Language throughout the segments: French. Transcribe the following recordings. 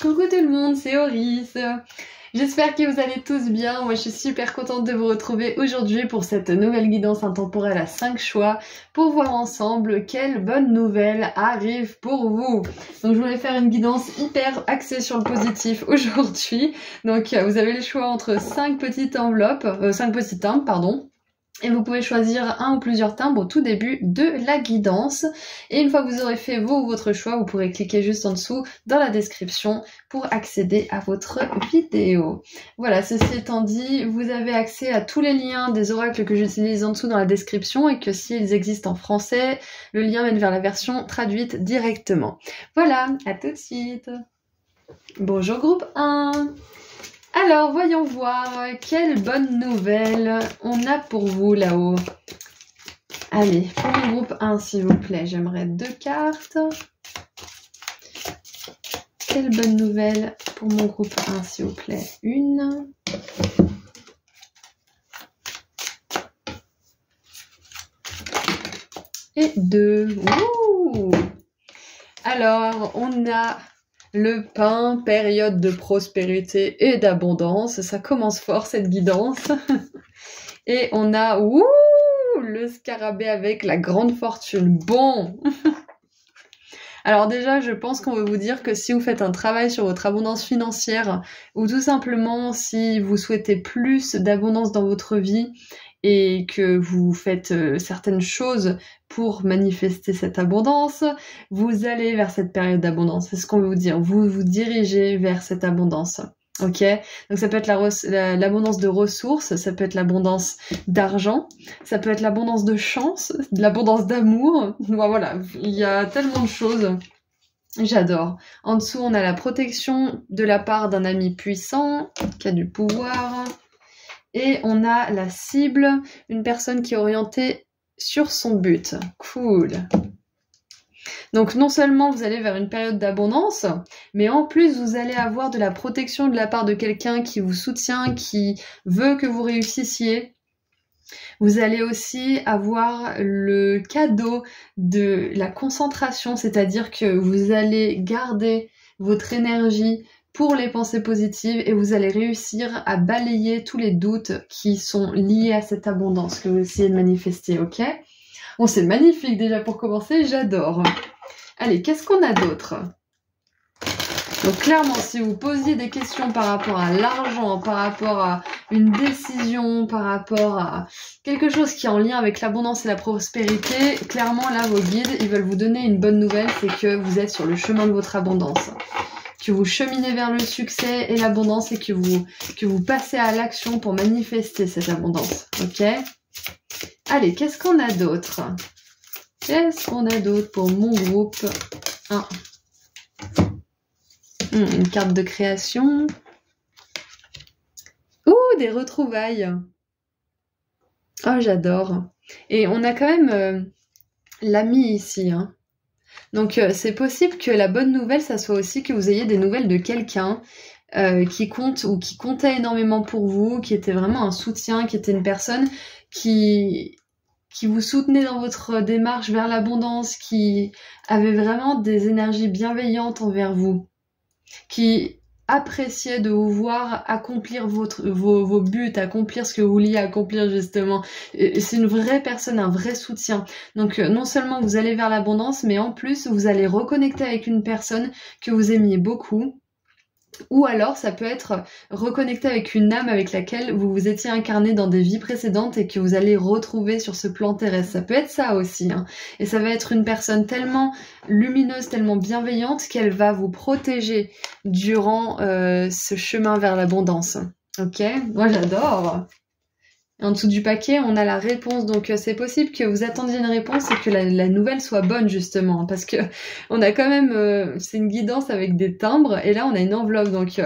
Coucou tout le monde, c'est Oris. J'espère que vous allez tous bien. Moi, je suis super contente de vous retrouver aujourd'hui pour cette nouvelle guidance intemporelle à 5 choix pour voir ensemble quelles bonnes nouvelles arrivent pour vous. Donc, je voulais faire une guidance hyper axée sur le positif aujourd'hui. Donc, vous avez le choix entre 5 petites enveloppes, 5 petits timbres, pardon. Et vous pouvez choisir un ou plusieurs timbres au tout début de la guidance. Et une fois que vous aurez fait vos ou votre choix, vous pourrez cliquer juste en dessous dans la description pour accéder à votre vidéo. Voilà, ceci étant dit, vous avez accès à tous les liens des oracles que j'utilise en dessous dans la description et que s'ils existent en français, le lien mène vers la version traduite directement. Voilà, à tout de suite. Bonjour groupe 1. Alors, voyons voir quelle bonne nouvelle on a pour vous là-haut. Allez, pour le groupe 1, s'il vous plaît, j'aimerais 2 cartes. Quelle bonne nouvelle pour mon groupe 1, s'il vous plaît. 1. Et 2. Ouh! Alors, on a le pain, période de prospérité et d'abondance. Ça commence fort cette guidance. Et on a le scarabée avec la grande fortune. Bon. Alors déjà, je pense qu'on veut vous dire que si vous faites un travail sur votre abondance financière ou tout simplement si vous souhaitez plus d'abondance dans votre vie et que vous faites certaines choses pour manifester cette abondance, vous allez vers cette période d'abondance. C'est ce qu'on veut vous dire. Vous vous dirigez vers cette abondance. Ok? Donc ça peut être l'abondance de ressources, ça peut être l'abondance d'argent, ça peut être l'abondance de chance, l'abondance d'amour. Voilà, il y a tellement de choses. J'adore. En dessous, on a la protection de la part d'un ami puissant, qui a du pouvoir. Et on a la cible, une personne qui est orientée sur son but. Cool. Donc non seulement vous allez vers une période d'abondance, mais en plus vous allez avoir de la protection de la part de quelqu'un qui vous soutient, qui veut que vous réussissiez. Vous allez aussi avoir le cadeau de la concentration, c'est-à-dire que vous allez garder votre énergie pour les pensées positives et vous allez réussir à balayer tous les doutes qui sont liés à cette abondance que vous essayez de manifester, ok? Bon, c'est magnifique déjà pour commencer, j'adore. Allez, qu'est-ce qu'on a d'autre? Donc clairement, si vous posiez des questions par rapport à l'argent, par rapport à une décision, par rapport à quelque chose qui est en lien avec l'abondance et la prospérité, clairement là, vos guides, ils veulent vous donner une bonne nouvelle, c'est que vous êtes sur le chemin de votre abondance. Que vous cheminez vers le succès et l'abondance et que vous passez à l'action pour manifester cette abondance. Ok? Allez, qu'est-ce qu'on a d'autre? Qu'est-ce qu'on a d'autre pour mon groupe 1? Une carte de création. Ouh, des retrouvailles. Oh, j'adore. Et on a quand même l'ami ici, hein. Donc c'est possible que la bonne nouvelle, ça soit aussi que vous ayez des nouvelles de quelqu'un qui compte ou qui comptait énormément pour vous, qui était vraiment un soutien, qui était une personne qui vous soutenait dans votre démarche vers l'abondance, qui avait vraiment des énergies bienveillantes envers vous, qui appréciait de vous voir accomplir vos buts, accomplir ce que vous vouliez accomplir justement. C'est une vraie personne, un vrai soutien. Donc non seulement vous allez vers l'abondance, mais en plus vous allez reconnecter avec une personne que vous aimiez beaucoup. Ou alors ça peut être reconnecter avec une âme avec laquelle vous vous étiez incarné dans des vies précédentes et que vous allez retrouver sur ce plan terrestre. Ça peut être ça aussi, hein. Et ça va être une personne tellement lumineuse, tellement bienveillante qu'elle va vous protéger durant ce chemin vers l'abondance. Ok? Moi j'adore. En dessous du paquet, on a la réponse. Donc c'est possible que vous attendiez une réponse et que la nouvelle soit bonne justement. Parce que on a quand même... c'est une guidance avec des timbres. Et là, on a une enveloppe. Donc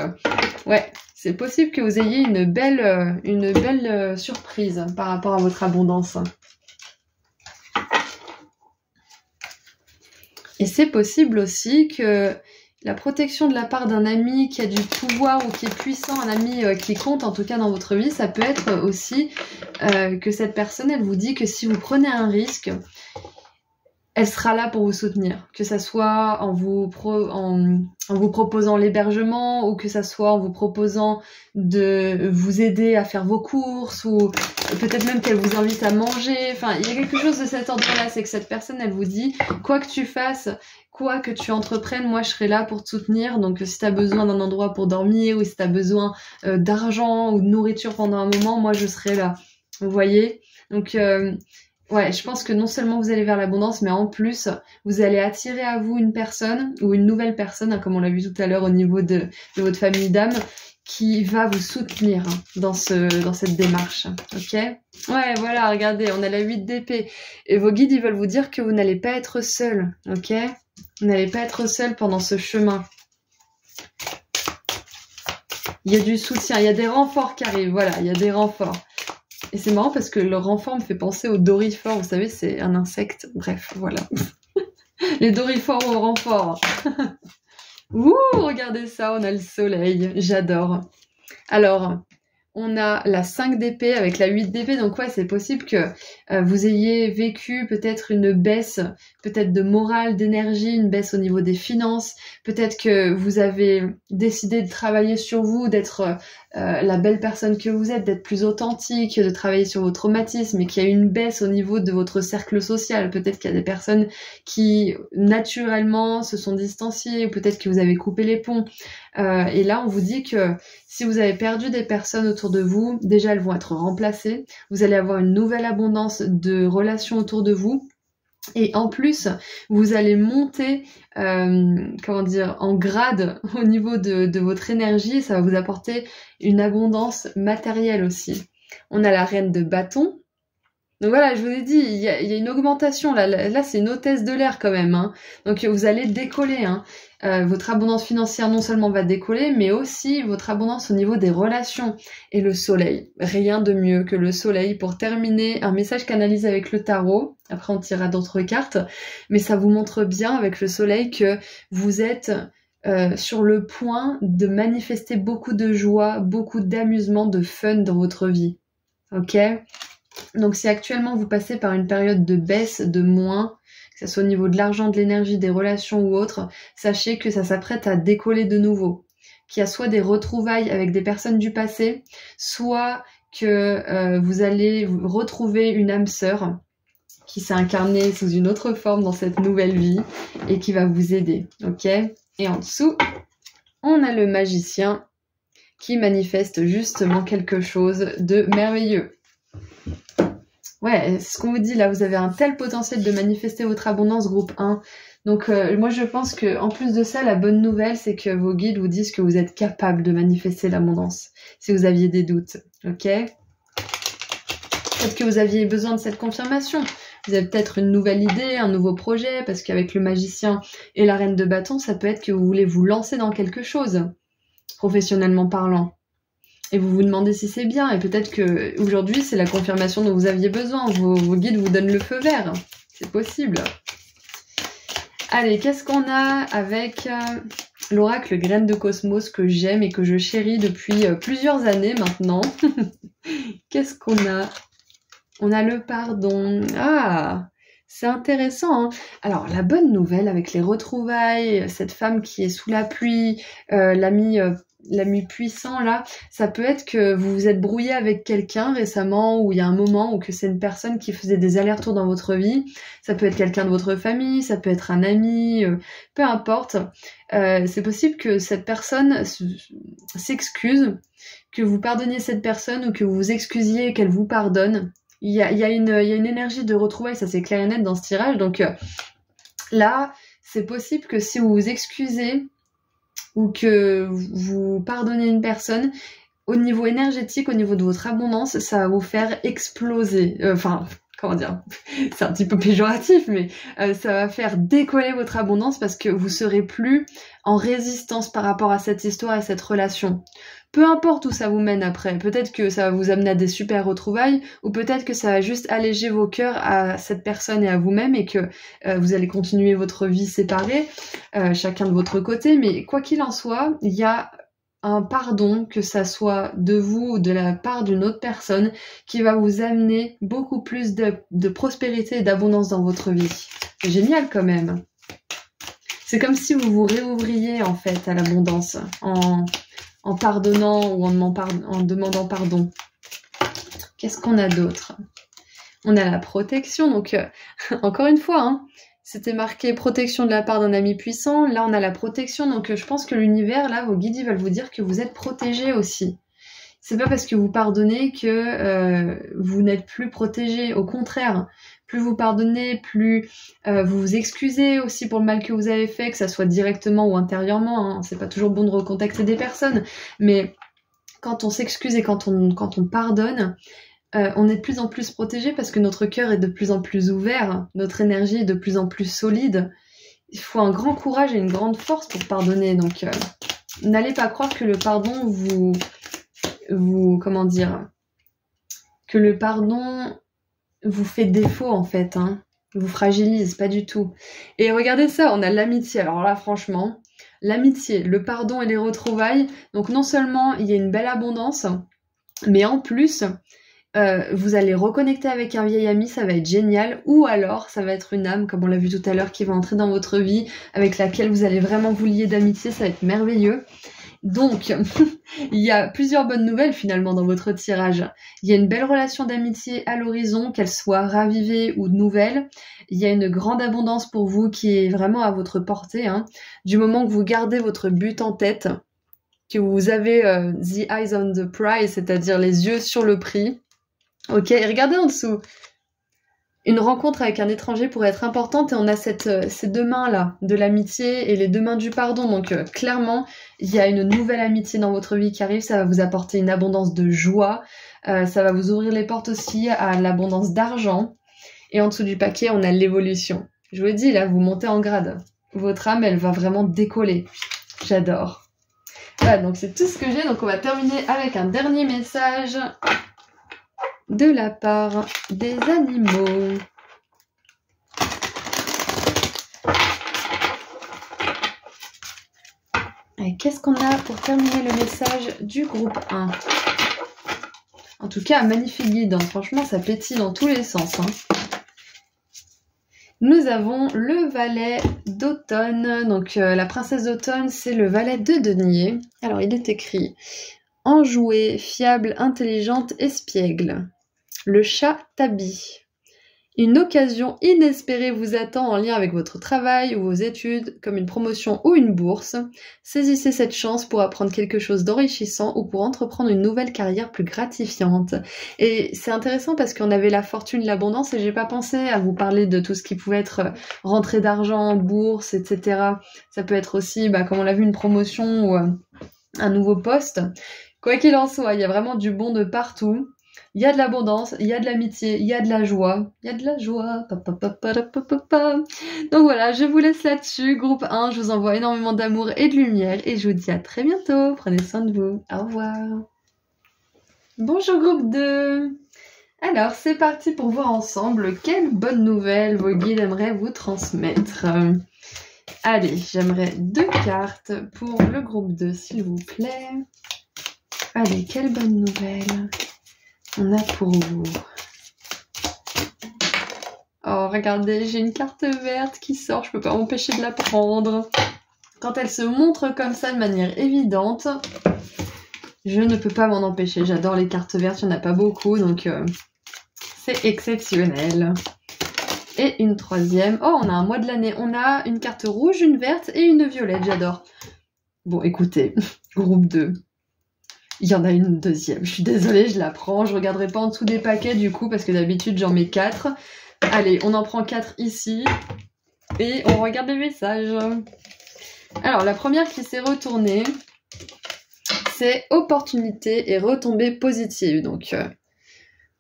ouais, c'est possible que vous ayez une belle surprise par rapport à votre abondance. Et c'est possible aussi que la protection de la part d'un ami qui a du pouvoir ou qui est puissant, un ami qui compte en tout cas dans votre vie, ça peut être aussi que cette personne, elle vous dit que si vous prenez un risque, elle sera là pour vous soutenir, que ça soit en vous proposant l'hébergement ou que ça soit en vous proposant de vous aider à faire vos courses ou peut-être même qu'elle vous invite à manger. Enfin, il y a quelque chose de cet ordre-là, c'est que cette personne, elle vous dit, quoi que tu fasses, quoi que tu entreprennes, moi je serai là pour te soutenir. Donc si tu as besoin d'un endroit pour dormir ou si tu as besoin d'argent ou de nourriture pendant un moment, moi je serai là. Vous voyez? Donc ouais, je pense que non seulement vous allez vers l'abondance, mais en plus, vous allez attirer à vous une personne ou une nouvelle personne, hein, comme on l'a vu tout à l'heure au niveau de votre famille d'âme, qui va vous soutenir hein, dans cette démarche. Ok? Ouais, voilà, regardez, on a la 8 d'épée. Et vos guides, ils veulent vous dire que vous n'allez pas être seul. Ok? Vous n'allez pas être seul pendant ce chemin. Il y a du soutien, il y a des renforts qui arrivent. Voilà, il y a des renforts. Et c'est marrant parce que le renfort me fait penser au dorifort, vous savez, c'est un insecte. Bref, voilà. Les dorifores au renfort. Ouh, regardez ça, on a le soleil. J'adore. Alors, on a la 5 d'épée avec la 8 d'épée. Donc ouais, c'est possible que vous ayez vécu peut-être une baisse, peut-être de morale, d'énergie, une baisse au niveau des finances. Peut-être que vous avez décidé de travailler sur vous, d'être la belle personne que vous êtes, d'être plus authentique, de travailler sur vos traumatismes et qu'il y a une baisse au niveau de votre cercle social. Peut-être qu'il y a des personnes qui naturellement se sont distanciées ou peut-être que vous avez coupé les ponts. Et là, on vous dit que si vous avez perdu des personnes autour de vous, déjà elles vont être remplacées. Vous allez avoir une nouvelle abondance de relations autour de vous. Et en plus, vous allez monter, en grade au niveau de votre énergie. Ça va vous apporter une abondance matérielle aussi. On a la reine de bâton. Donc voilà, je vous ai dit, il y a une augmentation. Là c'est une hôtesse de l'air quand même. Hein. Donc vous allez décoller. Hein. Votre abondance financière non seulement va décoller, mais aussi votre abondance au niveau des relations. Et le soleil. Rien de mieux que le soleil pour terminer un message canalisé avec le tarot. Après on tirera d'autres cartes. Mais ça vous montre bien avec le soleil que vous êtes sur le point de manifester beaucoup de joie, beaucoup d'amusement, de fun dans votre vie. Ok ? Donc si actuellement vous passez par une période de baisse, de moins, que ce soit au niveau de l'argent, de l'énergie, des relations ou autre, sachez que ça s'apprête à décoller de nouveau. Qu'il y a soit des retrouvailles avec des personnes du passé, soit que vous allez retrouver une âme sœur qui s'est incarnée sous une autre forme dans cette nouvelle vie et qui va vous aider. Ok ? Et en dessous, on a le magicien qui manifeste justement quelque chose de merveilleux. Ouais, c'est ce qu'on vous dit là, vous avez un tel potentiel de manifester votre abondance groupe 1. Donc moi je pense que en plus de ça, la bonne nouvelle c'est que vos guides vous disent que vous êtes capable de manifester l'abondance si vous aviez des doutes, ok? Peut-être que vous aviez besoin de cette confirmation. Vous avez peut-être une nouvelle idée, un nouveau projet, parce qu'avec le magicien et la reine de bâton, ça peut être que vous voulez vous lancer dans quelque chose, professionnellement parlant. Et vous vous demandez si c'est bien, et peut-être que aujourd'hui c'est la confirmation dont vous aviez besoin, vos guides vous donnent le feu vert, c'est possible. Allez, qu'est-ce qu'on a avec l'oracle Graine de Cosmos que j'aime et que je chéris depuis plusieurs années maintenant. Qu'est-ce qu'on a? On a le pardon. Ah, c'est intéressant. Hein. Alors, la bonne nouvelle avec les retrouvailles, cette femme qui est sous la pluie, l'ami puissant là, ça peut être que vous vous êtes brouillé avec quelqu'un récemment ou il y a un moment ou que c'est une personne qui faisait des allers-retours dans votre vie. Ça peut être quelqu'un de votre famille, ça peut être un ami, peu importe. C'est possible que cette personne s'excuse, que vous pardonniez cette personne ou que vous vous excusiez et qu'elle vous pardonne. Il y a une énergie de retrouvailles, ça c'est clair et net dans ce tirage. Donc là, c'est possible que si vous vous excusez ou que vous pardonnez une personne, au niveau énergétique, au niveau de votre abondance, ça va vous faire exploser. Comment dire, c'est un petit peu péjoratif, mais ça va faire décoller votre abondance parce que vous serez plus en résistance par rapport à cette histoire et cette relation. Peu importe où ça vous mène après, peut-être que ça va vous amener à des super retrouvailles, ou peut-être que ça va juste alléger vos cœurs à cette personne et à vous-même, et que vous allez continuer votre vie séparée, chacun de votre côté, mais quoi qu'il en soit, il y a un pardon, que ça soit de vous ou de la part d'une autre personne, qui va vous amener beaucoup plus de prospérité et d'abondance dans votre vie. C'est génial quand même. C'est comme si vous vous réouvriez en fait à l'abondance en pardonnant ou en demandant pardon. Qu'est-ce qu'on a d'autre? On a la protection, donc encore une fois, hein, c'était marqué protection de la part d'un ami puissant. Là, on a la protection, donc je pense que l'univers, là, vos guides, ils veulent vous dire que vous êtes protégé aussi. C'est pas parce que vous pardonnez que vous n'êtes plus protégé. Au contraire, plus vous pardonnez, plus vous vous excusez aussi pour le mal que vous avez fait, que ça soit directement ou intérieurement. Hein. C'est pas toujours bon de recontacter des personnes, mais quand on s'excuse et quand on pardonne, on est de plus en plus protégé parce que notre cœur est de plus en plus ouvert, notre énergie est de plus en plus solide. Il faut un grand courage et une grande force pour pardonner. Donc, n'allez pas croire que le pardon comment dire, que le pardon vous fait défaut en fait, hein, vous fragilise, pas du tout. Et regardez ça, on a l'amitié. Alors là, franchement, l'amitié, le pardon et les retrouvailles. Donc non seulement il y a une belle abondance, mais en plus, vous allez reconnecter avec un vieil ami, ça va être génial. Ou alors, ça va être une âme, comme on l'a vu tout à l'heure, qui va entrer dans votre vie, avec laquelle vous allez vraiment vous lier d'amitié, ça va être merveilleux. Donc, il y a plusieurs bonnes nouvelles finalement dans votre tirage. Il y a une belle relation d'amitié à l'horizon, qu'elle soit ravivée ou nouvelle. Il y a une grande abondance pour vous qui est vraiment à votre portée. Hein. Du moment que vous gardez votre but en tête, que vous avez the eyes on the prize, c'est-à-dire les yeux sur le prix. Ok, et regardez en dessous. Une rencontre avec un étranger pourrait être importante et on a ces deux mains-là, de l'amitié et les deux mains du pardon. Donc clairement, il y a une nouvelle amitié dans votre vie qui arrive, ça va vous apporter une abondance de joie, ça va vous ouvrir les portes aussi à l'abondance d'argent. Et en dessous du paquet, on a l'évolution. Je vous le dis, là, vous montez en grade. Votre âme, elle va vraiment décoller. J'adore. Voilà, donc c'est tout ce que j'ai. Donc on va terminer avec un dernier message de la part des animaux. Et qu'est-ce qu'on a pour terminer le message du groupe 1? En tout cas, un magnifique guide. Hein. Franchement, ça pétille dans tous les sens. Hein. Nous avons le valet d'automne. Donc, la princesse d'automne, c'est le valet de denier. Alors, il est écrit « Enjouée, fiable, intelligente, espiègle ». Le chat Tabi. Une occasion inespérée vous attend en lien avec votre travail ou vos études, comme une promotion ou une bourse. Saisissez cette chance pour apprendre quelque chose d'enrichissant ou pour entreprendre une nouvelle carrière plus gratifiante. Et c'est intéressant parce qu'on avait la fortune, l'abondance, et j'ai pas pensé à vous parler de tout ce qui pouvait être rentrée d'argent, bourse, etc. Ça peut être aussi, comme on l'a vu, une promotion ou un nouveau poste. Quoi qu'il en soit, il y a vraiment du bon de partout. Il y a de l'abondance, il y a de l'amitié, il y a de la joie. Il y a de la joie. Donc voilà, je vous laisse là-dessus. Groupe 1, je vous envoie énormément d'amour et de lumière. Et je vous dis à très bientôt. Prenez soin de vous. Au revoir. Bonjour groupe 2. Alors, c'est parti pour voir ensemble quelle bonne nouvelle vos guides aimeraient vous transmettre. Allez, j'aimerais 2 cartes pour le groupe 2, s'il vous plaît. Allez, quelle bonne nouvelle on a pour vous. Oh, regardez, j'ai une carte verte qui sort, je peux pas m'empêcher de la prendre. Quand elle se montre comme ça de manière évidente, je ne peux pas m'en empêcher. J'adore les cartes vertes, il n'y en a pas beaucoup, donc c'est exceptionnel. Et une troisième. Oh, on a un mois de l'année. On a une carte rouge, une verte et une violette, j'adore. Bon, écoutez, groupe 2. Il y en a une deuxième. Je suis désolée, je la prends. Je regarderai pas en dessous des paquets du coup parce que d'habitude j'en mets 4. Allez, on en prend 4 ici. Et on regarde les messages. Alors, la première qui s'est retournée, c'est opportunité et retombée positive. Donc,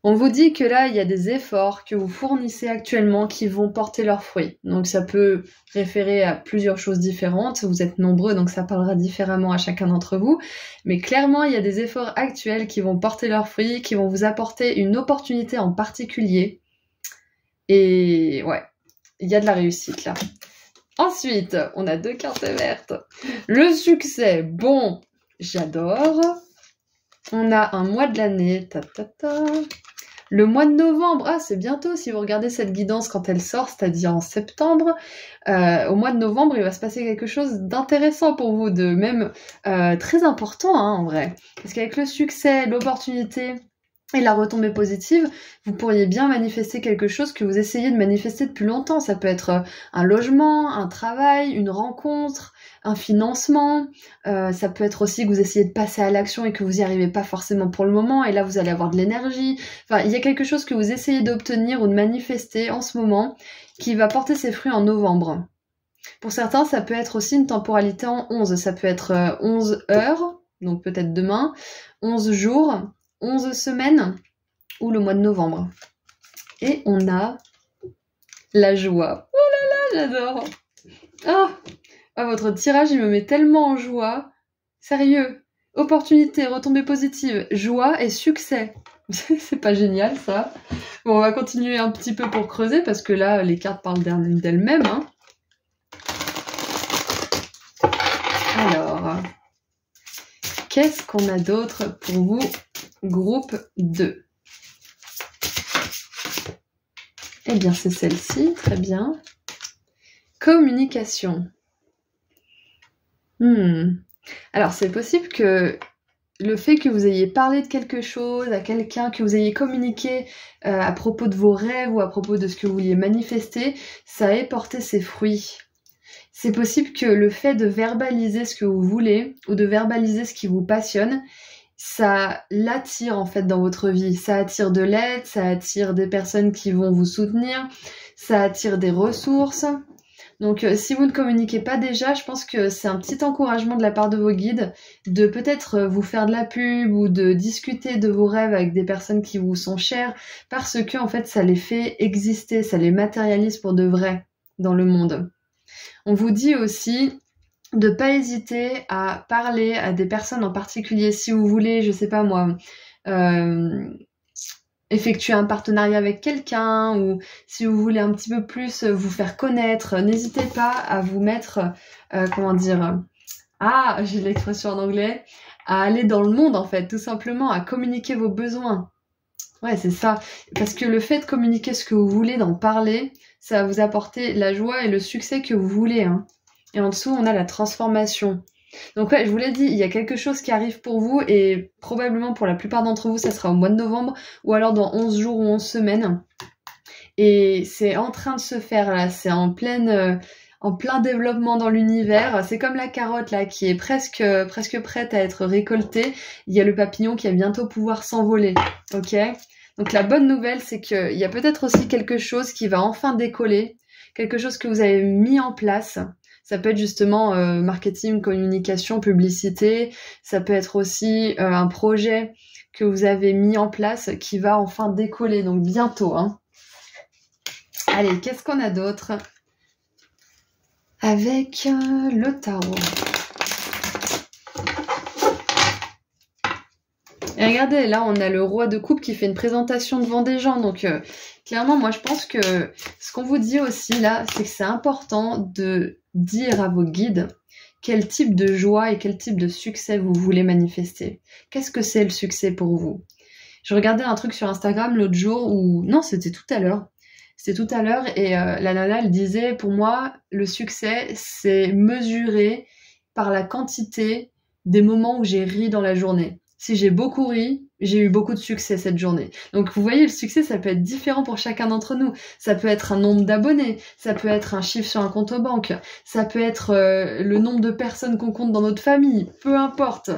on vous dit que là, il y a des efforts que vous fournissez actuellement qui vont porter leurs fruits. Donc ça peut référer à plusieurs choses différentes. Vous êtes nombreux, donc ça parlera différemment à chacun d'entre vous. Mais clairement, il y a des efforts actuels qui vont porter leurs fruits, qui vont vous apporter une opportunité en particulier. Et ouais, il y a de la réussite là. Ensuite, on a 2 cartes vertes. Le succès, bon... J'adore. On a un mois de l'année. Le mois de novembre, ah c'est bientôt si vous regardez cette guidance quand elle sort, c'est-à-dire en septembre. Au mois de novembre, il va se passer quelque chose d'intéressant pour vous, de même très important hein, en vrai. Parce qu'avec le succès, l'opportunité et la retombée positive, vous pourriez bien manifester quelque chose que vous essayez de manifester depuis longtemps. Ça peut être un logement, un travail, une rencontre, un financement. Ça peut être aussi que vous essayez de passer à l'action et que vous n'y arrivez pas forcément pour le moment. Et là, vous allez avoir de l'énergie. Enfin, il y a quelque chose que vous essayez d'obtenir ou de manifester en ce moment qui va porter ses fruits en novembre. Pour certains, ça peut être aussi une temporalité en 11. Ça peut être 11 heures, donc peut-être demain, 11 jours, 11 semaines ou le mois de novembre. Et on a la joie. Oh là là, j'adore. Oh, votre tirage, il me met tellement en joie. Sérieux. Opportunité, retombée positive, joie et succès. C'est pas génial, ça. Bon, on va continuer un petit peu pour creuser, parce que là, les cartes parlent d'elles-mêmes. Hein. Alors, qu'est-ce qu'on a d'autre pour vous, groupe 2? Eh bien, c'est celle-ci, très bien. Communication. Alors, c'est possible que le fait que vous ayez parlé de quelque chose à quelqu'un, que vous ayez communiqué à propos de vos rêves ou à propos de ce que vous vouliez manifester, ça ait porté ses fruits. C'est possible que le fait de verbaliser ce que vous voulez ou de verbaliser ce qui vous passionne, ça l'attire en fait dans votre vie. Ça attire de l'aide, ça attire des personnes qui vont vous soutenir, ça attire des ressources. Donc si vous ne communiquez pas déjà, je pense que c'est un petit encouragement de la part de vos guides de peut-être vous faire de la pub ou de discuter de vos rêves avec des personnes qui vous sont chères parce que en fait ça les fait exister, ça les matérialise pour de vrai dans le monde. On vous dit aussi de pas hésiter à parler à des personnes en particulier si vous voulez, je sais pas moi, effectuer un partenariat avec quelqu'un ou si vous voulez un petit peu plus vous faire connaître, n'hésitez pas à vous mettre, j'ai l'expression en anglais, à aller dans le monde en fait, tout simplement, à communiquer vos besoins. Ouais, c'est ça. Parce que le fait de communiquer ce que vous voulez, d'en parler, ça va vous apporter la joie et le succès que vous voulez. Hein. Et en dessous, on a la transformation. Donc ouais, je vous l'ai dit, il y a quelque chose qui arrive pour vous et probablement pour la plupart d'entre vous, ça sera au mois de novembre ou alors dans 11 jours ou 11 semaines. Et c'est en train de se faire là, c'est en plein développement dans l'univers. C'est comme la carotte là qui est presque prête à être récoltée. Il y a le papillon qui va bientôt pouvoir s'envoler. Ok ? Donc la bonne nouvelle, c'est qu'il y a peut-être aussi quelque chose qui va enfin décoller, quelque chose que vous avez mis en place. Ça peut être justement marketing, communication, publicité. Ça peut être aussi un projet que vous avez mis en place qui va enfin décoller, donc bientôt. Hein. Allez, qu'est-ce qu'on a d'autre avec le tarot? Et regardez, là, on a le roi de coupe qui fait une présentation devant des gens. Donc, clairement, moi, je pense que ce qu'on vous dit aussi, là, c'est que c'est important de dire à vos guides quel type de joie et quel type de succès vous voulez manifester. Qu'est-ce que c'est le succès pour vous? Je regardais un truc sur Instagram l'autre jour où... Non, c'était tout à l'heure. C'était tout à l'heure et la nana, elle disait, pour moi, le succès, c'est mesuré par la quantité des moments où j'ai ri dans la journée. Si j'ai beaucoup ri, j'ai eu beaucoup de succès cette journée. Donc vous voyez, le succès, ça peut être différent pour chacun d'entre nous. Ça peut être un nombre d'abonnés, ça peut être un chiffre sur un compte en banque, ça peut être le nombre de personnes qu'on compte dans notre famille, peu importe.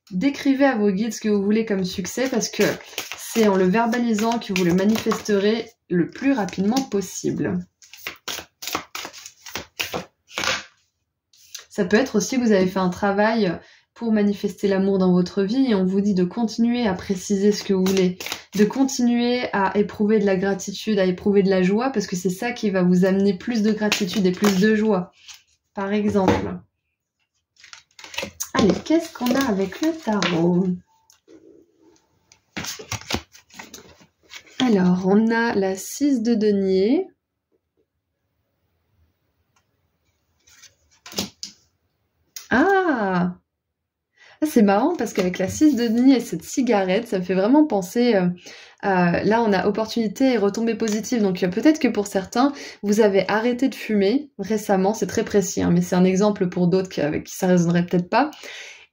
Décrivez à vos guides ce que vous voulez comme succès parce que c'est en le verbalisant que vous le manifesterez le plus rapidement possible. Ça peut être aussi que vous avez fait un travail pour manifester l'amour dans votre vie et on vous dit de continuer à préciser ce que vous voulez, de continuer à éprouver de la gratitude, à éprouver de la joie parce que c'est ça qui va vous amener plus de gratitude et plus de joie. Par exemple. Allez, qu'est-ce qu'on a avec le tarot ? Alors, on a la 6 de denier. Ah ! C'est marrant parce qu'avec la 6 de denier et cette cigarette, ça me fait vraiment penser... là, on a opportunité et retombée positive. Donc peut-être que pour certains, vous avez arrêté de fumer récemment. C'est très précis, hein, mais c'est un exemple pour d'autres avec qui ça résonnerait peut-être pas.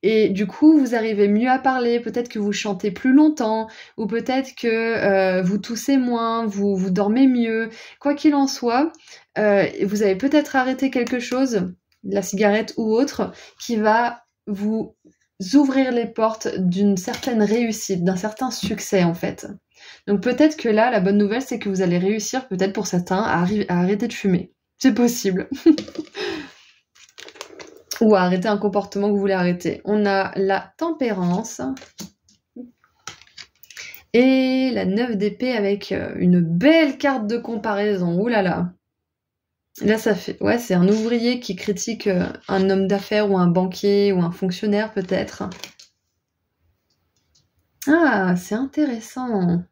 Et du coup, vous arrivez mieux à parler, peut-être que vous chantez plus longtemps, ou peut-être que vous toussez moins, vous dormez mieux. Quoi qu'il en soit, vous avez peut-être arrêté quelque chose, la cigarette ou autre, qui va vous ouvrir les portes d'une certaine réussite, d'un certain succès en fait. Donc peut-être que là, la bonne nouvelle, c'est que vous allez réussir, peut-être pour certains, à arrêter de fumer. C'est possible. Ou à arrêter un comportement que vous voulez arrêter. On a la tempérance et la 9 d'épée avec une belle carte de comparaison. Ouh là là. Là, ça fait... Ouais, c'est un ouvrier qui critique un homme d'affaires ou un banquier ou un fonctionnaire peut-être. Ah, c'est intéressant.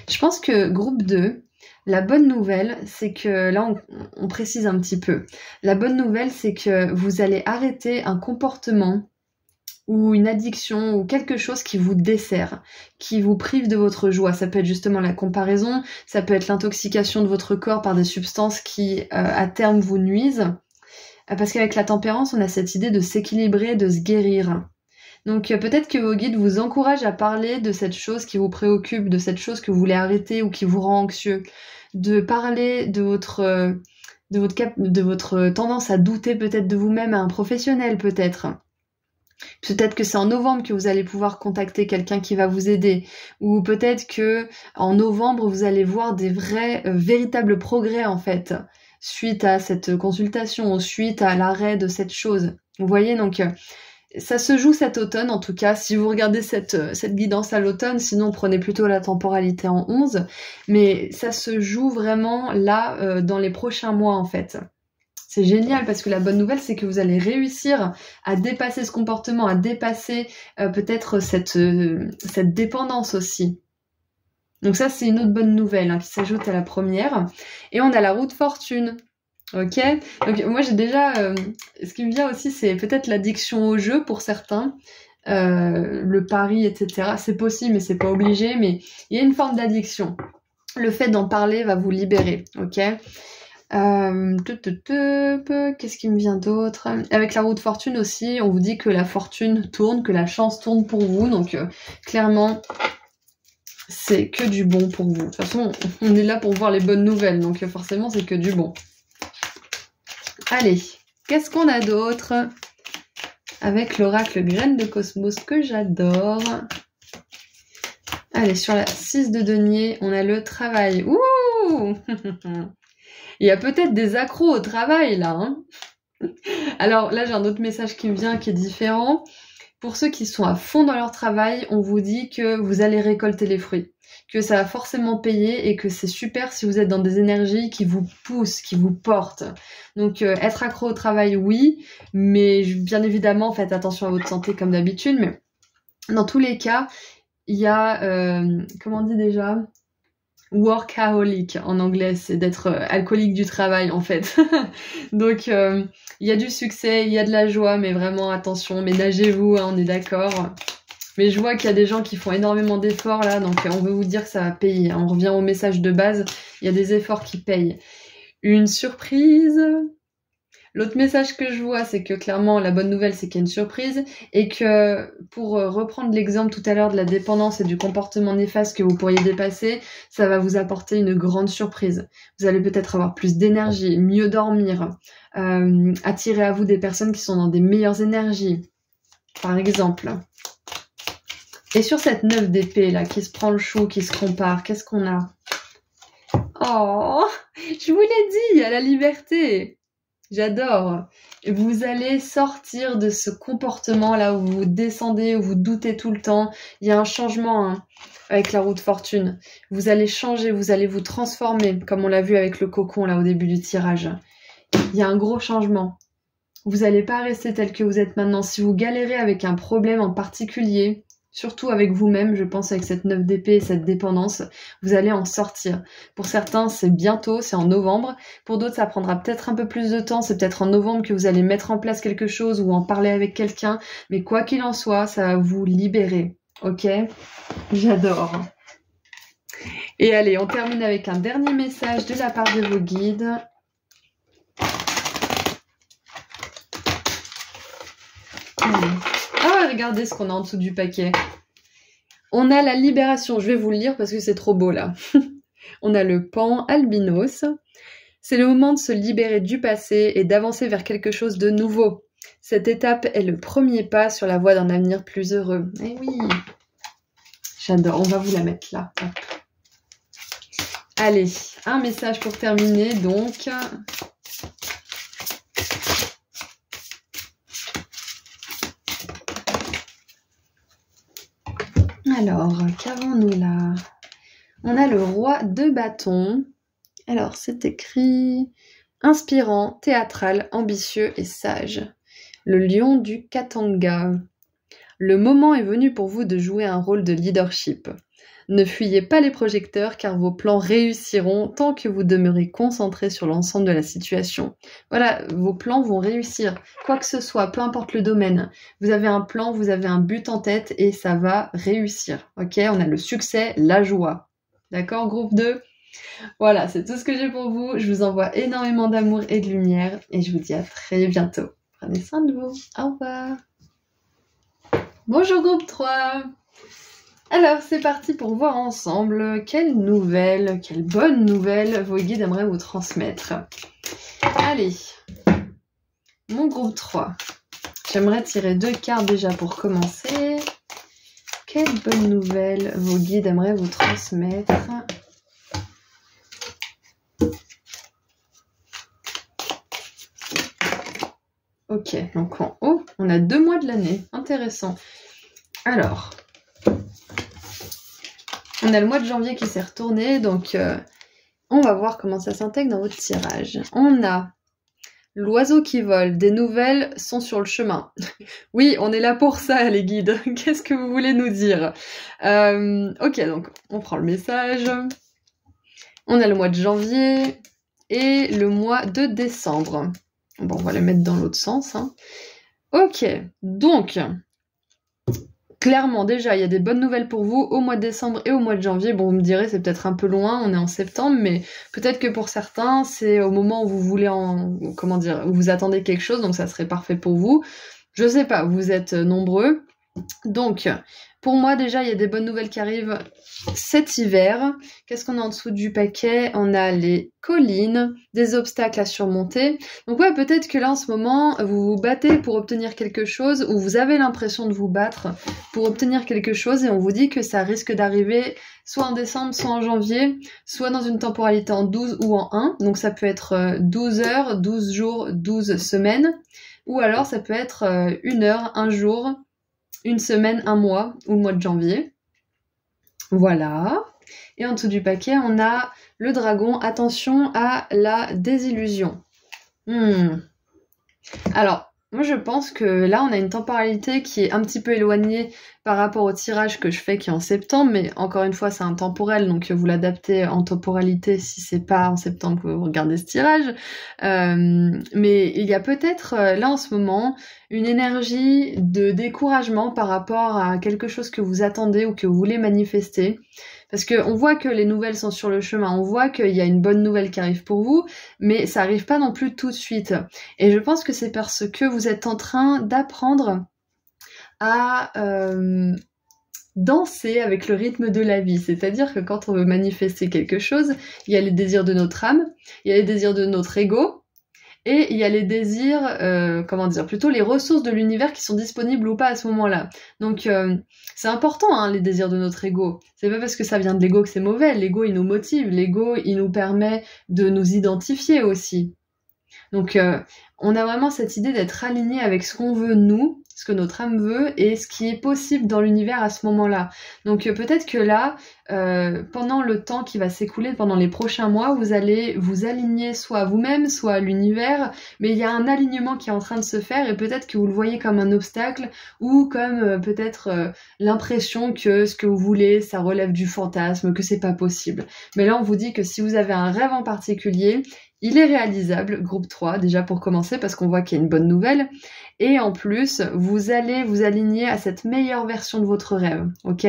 Je pense que groupe 2... La bonne nouvelle, c'est que, là on précise un petit peu, la bonne nouvelle c'est que vous allez arrêter un comportement ou une addiction ou quelque chose qui vous dessert, qui vous prive de votre joie. Ça peut être justement la comparaison, ça peut être l'intoxication de votre corps par des substances qui à terme vous nuisent. Parce qu'avec la tempérance, on a cette idée de s'équilibrer, de se guérir. Donc peut-être que vos guides vous encouragent à parler de cette chose qui vous préoccupe, de cette chose que vous voulez arrêter ou qui vous rend anxieux, de parler de votre tendance à douter peut-être de vous-même à un professionnel peut-être. Peut-être que c'est en novembre que vous allez pouvoir contacter quelqu'un qui va vous aider, ou peut-être que en novembre vous allez voir des véritables progrès en fait, suite à cette consultation, ou suite à l'arrêt de cette chose. Vous voyez, donc ça se joue cet automne, en tout cas, si vous regardez cette guidance à l'automne, sinon prenez plutôt la temporalité en 11, mais ça se joue vraiment là, dans les prochains mois, en fait. C'est génial, parce que la bonne nouvelle, c'est que vous allez réussir à dépasser ce comportement, à dépasser peut-être cette dépendance aussi. Donc ça, c'est une autre bonne nouvelle hein, qui s'ajoute à la première. Et on a la roue de fortune. Ok, donc moi j'ai déjà, ce qui me vient aussi c'est peut-être l'addiction au jeu pour certains, le pari, etc. C'est possible mais c'est pas obligé, mais il y a une forme d'addiction. Le fait d'en parler va vous libérer, ok. Qu'est-ce qui me vient d'autre? Avec la roue de fortune aussi, on vous dit que la fortune tourne, que la chance tourne pour vous, donc clairement c'est que du bon pour vous. De toute façon, on est là pour voir les bonnes nouvelles, donc forcément c'est que du bon. Allez, qu'est-ce qu'on a d'autre avec l'oracle graine de cosmos que j'adore. Allez, sur la 6 de denier, on a le travail. Ouh Il y a peut-être des accros au travail, là. Hein. Alors là, j'ai un autre message qui me vient, qui est différent. Pour ceux qui sont à fond dans leur travail, on vous dit que vous allez récolter les fruits, que ça va forcément payer et que c'est super si vous êtes dans des énergies qui vous poussent, qui vous portent. Donc être accro au travail, oui, mais bien évidemment, faites attention à votre santé comme d'habitude. Mais dans tous les cas, il y a, comment on dit déjà ? Workaholic en anglais, c'est d'être alcoolique du travail en fait. Donc il y a du succès, il y a de la joie, mais vraiment attention, ménagez-vous, hein, on est d'accord. Mais je vois qu'il y a des gens qui font énormément d'efforts là, donc on veut vous dire que ça va payer. On revient au message de base, il y a des efforts qui payent. Une surprise. L'autre message que je vois, c'est que clairement, la bonne nouvelle, c'est qu'il y a une surprise et que, pour reprendre l'exemple tout à l'heure de la dépendance et du comportement néfaste que vous pourriez dépasser, ça va vous apporter une grande surprise. Vous allez peut-être avoir plus d'énergie, mieux dormir, attirer à vous des personnes qui sont dans des meilleures énergies, par exemple. Et sur cette 9 d'épée, là, qui se prend le chou, qui se compare, qu'est-ce qu'on a? Oh, je vous l'ai dit, il y a la liberté. J'adore. Vous allez sortir de ce comportement là où vous descendez, où vous doutez tout le temps. Il y a un changement hein, avec la roue de fortune. Vous allez changer, vous allez vous transformer, comme on l'a vu avec le cocon là au début du tirage. Il y a un gros changement. Vous n'allez pas rester tel que vous êtes maintenant. Si vous galérez avec un problème en particulier, surtout avec vous-même, je pense avec cette 9 d'épée et cette dépendance, vous allez en sortir. Pour certains, c'est bientôt, c'est en novembre. Pour d'autres, ça prendra peut-être un peu plus de temps. C'est peut-être en novembre que vous allez mettre en place quelque chose ou en parler avec quelqu'un. Mais quoi qu'il en soit, ça va vous libérer. Ok? J'adore. Et allez, on termine avec un dernier message de la part de vos guides. Ah, regardez ce qu'on a en dessous du paquet. On a la libération. Je vais vous le lire parce que c'est trop beau là. On a le pan albinos. C'est le moment de se libérer du passé et d'avancer vers quelque chose de nouveau. Cette étape est le premier pas sur la voie d'un avenir plus heureux. Eh oui, j'adore. On va vous la mettre là. Hop. Allez, un message pour terminer donc. Alors, qu'avons-nous là? On a le roi de bâton. Alors, c'est écrit inspirant, théâtral, ambitieux et sage. Le lion du Katanga. Le moment est venu pour vous de jouer un rôle de leadership. Ne fuyez pas les projecteurs car vos plans réussiront tant que vous demeurez concentré sur l'ensemble de la situation. Voilà, vos plans vont réussir. Quoi que ce soit, peu importe le domaine. Vous avez un plan, vous avez un but en tête et ça va réussir. Ok, on a le succès, la joie. D'accord, groupe 2? Voilà, c'est tout ce que j'ai pour vous. Je vous envoie énormément d'amour et de lumière et je vous dis à très bientôt. Prenez soin de vous. Au revoir. Bonjour groupe 3. Alors, c'est parti pour voir ensemble quelle bonne nouvelle vos guides aimeraient vous transmettre. Allez, mon groupe 3. J'aimerais tirer 2 cartes déjà pour commencer. Quelle bonne nouvelle vos guides aimeraient vous transmettre. Ok, donc en haut, on a 2 mois de l'année. Intéressant. Alors... on a le mois de janvier qui s'est retourné, donc on va voir comment ça s'intègre dans votre tirage. On a l'oiseau qui vole, des nouvelles sont sur le chemin. Oui, on est là pour ça les guides, qu'est-ce que vous voulez nous dire? Ok, donc on prend le message. On a le mois de janvier et le mois de décembre. Bon, on va les mettre dans l'autre sens. Hein. Ok, donc... clairement, déjà, il y a des bonnes nouvelles pour vous au mois de décembre et au mois de janvier. Bon, vous me direz, c'est peut-être un peu loin, on est en septembre, mais peut-être que pour certains, c'est au moment où vous voulez où vous attendez quelque chose, donc ça serait parfait pour vous. Je sais pas, vous êtes nombreux. Donc, pour moi, déjà, il y a des bonnes nouvelles qui arrivent cet hiver. Qu'est-ce qu'on a en dessous du paquet? On a les collines, des obstacles à surmonter. Donc ouais, peut-être que là, en ce moment, vous vous battez pour obtenir quelque chose, ou vous avez l'impression de vous battre pour obtenir quelque chose, et on vous dit que ça risque d'arriver soit en décembre, soit en janvier, soit dans une temporalité en 12 ou en 1. Donc ça peut être 12 heures, 12 jours, 12 semaines, ou alors ça peut être 1 heure, 1 jour, 1 semaine, 1 mois, ou le mois de janvier. Voilà. Et en dessous du paquet, on a le dragon. Attention à la désillusion. Alors, moi je pense que là, on a une temporalité qui est un petit peu éloignée par rapport au tirage que je fais qui est en septembre, mais encore une fois, c'est un temporel, donc vous l'adaptez en temporalité si c'est pas en septembre que vous regardez ce tirage. Mais il y a peut-être, là en ce moment, une énergie de découragement par rapport à quelque chose que vous attendez ou que vous voulez manifester. Parce qu'on voit que les nouvelles sont sur le chemin, on voit qu'il y a une bonne nouvelle qui arrive pour vous, mais ça arrive pas non plus tout de suite. Et je pense que c'est parce que vous êtes en train d'apprendre à danser avec le rythme de la vie. C'est-à-dire que quand on veut manifester quelque chose, il y a les désirs de notre âme, il y a les désirs de notre ego, et il y a les désirs, plutôt les ressources de l'univers qui sont disponibles ou pas à ce moment-là. Donc c'est important, hein, les désirs de notre ego. C'est pas parce que ça vient de l'ego que c'est mauvais. L'ego, il nous motive. L'ego, il nous permet de nous identifier aussi. Donc on a vraiment cette idée d'être aligné avec ce qu'on veut nous, ce que notre âme veut et ce qui est possible dans l'univers à ce moment-là. Donc peut-être que là, pendant le temps qui va s'écouler, pendant les prochains mois, vous allez vous aligner soit à vous-même, soit à l'univers, mais il y a un alignement qui est en train de se faire et peut-être que vous le voyez comme un obstacle ou comme peut-être l'impression que ce que vous voulez, ça relève du fantasme, que c'est pas possible. Mais là, on vous dit que si vous avez un rêve en particulier, il est réalisable, groupe 3, déjà pour commencer, parce qu'on voit qu'il y a une bonne nouvelle. Et en plus, vous allez vous aligner à cette meilleure version de votre rêve, ok?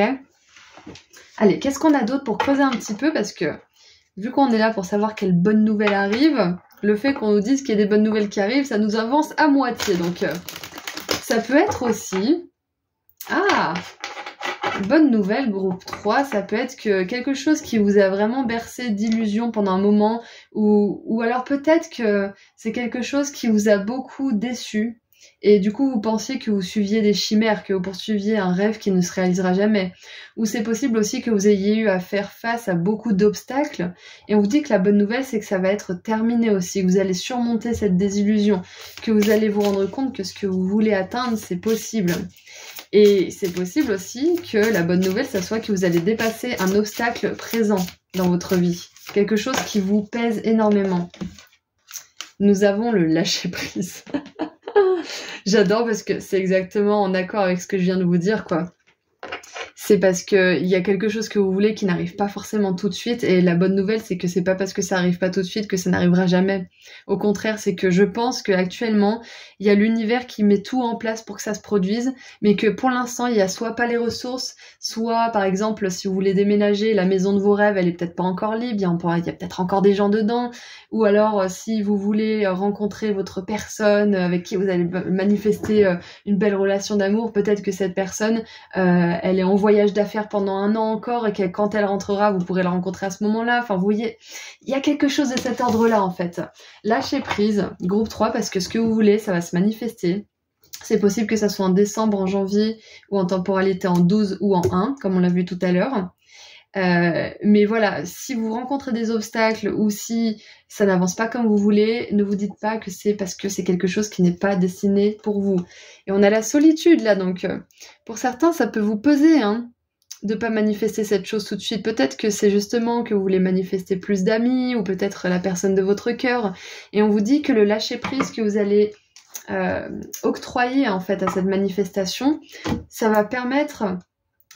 Allez, qu'est-ce qu'on a d'autre pour creuser un petit peu? Parce que, vu qu'on est là pour savoir quelle bonne nouvelle arrive, le fait qu'on nous dise qu'il y a des bonnes nouvelles qui arrivent, ça nous avance à moitié. Donc, ça peut être aussi... Ah! Bonne nouvelle, groupe 3, ça peut être que quelque chose qui vous a vraiment bercé d'illusions pendant un moment, ou alors peut-être que c'est quelque chose qui vous a beaucoup déçu, et du coup vous pensiez que vous suiviez des chimères, que vous poursuiviez un rêve qui ne se réalisera jamais. Ou c'est possible aussi que vous ayez eu à faire face à beaucoup d'obstacles, et on vous dit que la bonne nouvelle c'est que ça va être terminé aussi, que vous allez surmonter cette désillusion, que vous allez vous rendre compte que ce que vous voulez atteindre c'est possible. Et c'est possible aussi que la bonne nouvelle, ça soit que vous allez dépasser un obstacle présent dans votre vie. Quelque chose qui vous pèse énormément. Nous avons le lâcher-prise. J'adore parce que c'est exactement en accord avec ce que je viens de vous dire, quoi. C'est parce qu'il y a quelque chose que vous voulez qui n'arrive pas forcément tout de suite, et la bonne nouvelle c'est que c'est pas parce que ça arrive pas tout de suite que ça n'arrivera jamais. Au contraire, c'est que je pense qu'actuellement il y a l'univers qui met tout en place pour que ça se produise, mais que pour l'instant il y a soit pas les ressources, soit par exemple si vous voulez déménager, la maison de vos rêves elle est peut-être pas encore libre, il y a peut-être encore des gens dedans, ou alors si vous voulez rencontrer votre personne avec qui vous allez manifester une belle relation d'amour, peut-être que cette personne elle est en voyage d'affaires pendant 1 an encore et que quand elle rentrera, vous pourrez la rencontrer à ce moment-là. Enfin, vous voyez, il y a quelque chose de cet ordre-là, en fait. Lâchez prise, groupe 3, parce que ce que vous voulez, ça va se manifester. C'est possible que ça soit en décembre, en janvier, ou en temporalité en 12 ou en 1, comme on l'a vu tout à l'heure. Mais voilà, si vous rencontrez des obstacles ou si ça n'avance pas comme vous voulez, ne vous dites pas que c'est parce que c'est quelque chose qui n'est pas destiné pour vous. Et on a la solitude là, donc pour certains ça peut vous peser de pas manifester cette chose tout de suite. Peut-être que c'est justement que vous voulez manifester plus d'amis ou peut-être la personne de votre cœur. Et on vous dit que le lâcher prise que vous allez octroyer en fait à cette manifestation, ça va permettre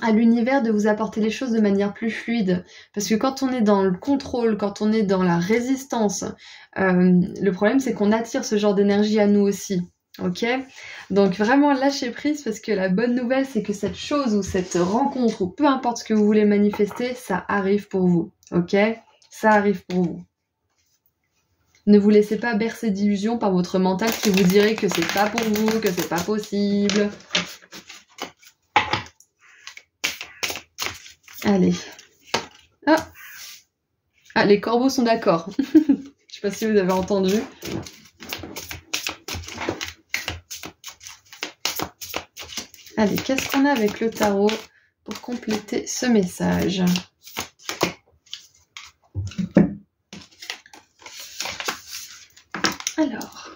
à l'univers de vous apporter les choses de manière plus fluide. Parce que quand on est dans le contrôle, quand on est dans la résistance, le problème c'est qu'on attire ce genre d'énergie à nous aussi. Ok? Donc vraiment lâchez prise parce que la bonne nouvelle c'est que cette chose ou cette rencontre ou peu importe ce que vous voulez manifester, ça arrive pour vous. Ok? Ça arrive pour vous. Ne vous laissez pas bercer d'illusions par votre mental qui vous dirait que c'est pas pour vous, que c'est pas possible. Allez. Ah, les corbeaux sont d'accord. Je sais pas si vous avez entendu. Allez, qu'est-ce qu'on a avec le tarot pour compléter ce message? Alors,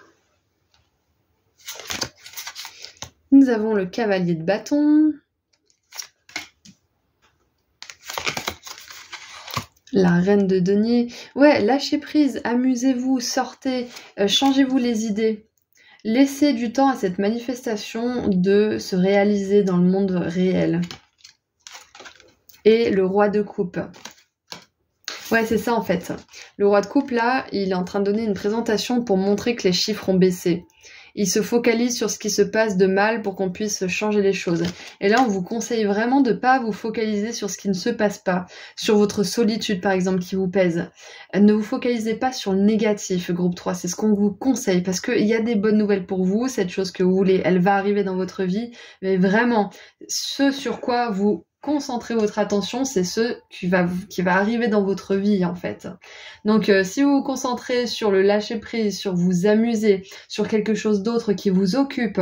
nous avons le cavalier de bâton, la reine de denier. Ouais, lâchez prise, amusez-vous, sortez, changez-vous les idées. Laissez du temps à cette manifestation de se réaliser dans le monde réel. Et le roi de coupe. Ouais, c'est ça en fait. Le roi de coupe, là, il est en train de donner une présentation pour montrer que les chiffres ont baissé. Il se focalise sur ce qui se passe de mal pour qu'on puisse changer les choses. Et là, on vous conseille vraiment de ne pas vous focaliser sur ce qui ne se passe pas, sur votre solitude par exemple qui vous pèse. Ne vous focalisez pas sur le négatif, groupe 3, c'est ce qu'on vous conseille, parce qu'il y a des bonnes nouvelles pour vous, cette chose que vous voulez, elle va arriver dans votre vie, mais vraiment, ce sur quoi vous concentrez votre attention, c'est ce qui va arriver dans votre vie en fait. Donc si vous vous concentrez sur le lâcher prise, sur vous amuser, sur quelque chose d'autre qui vous occupe,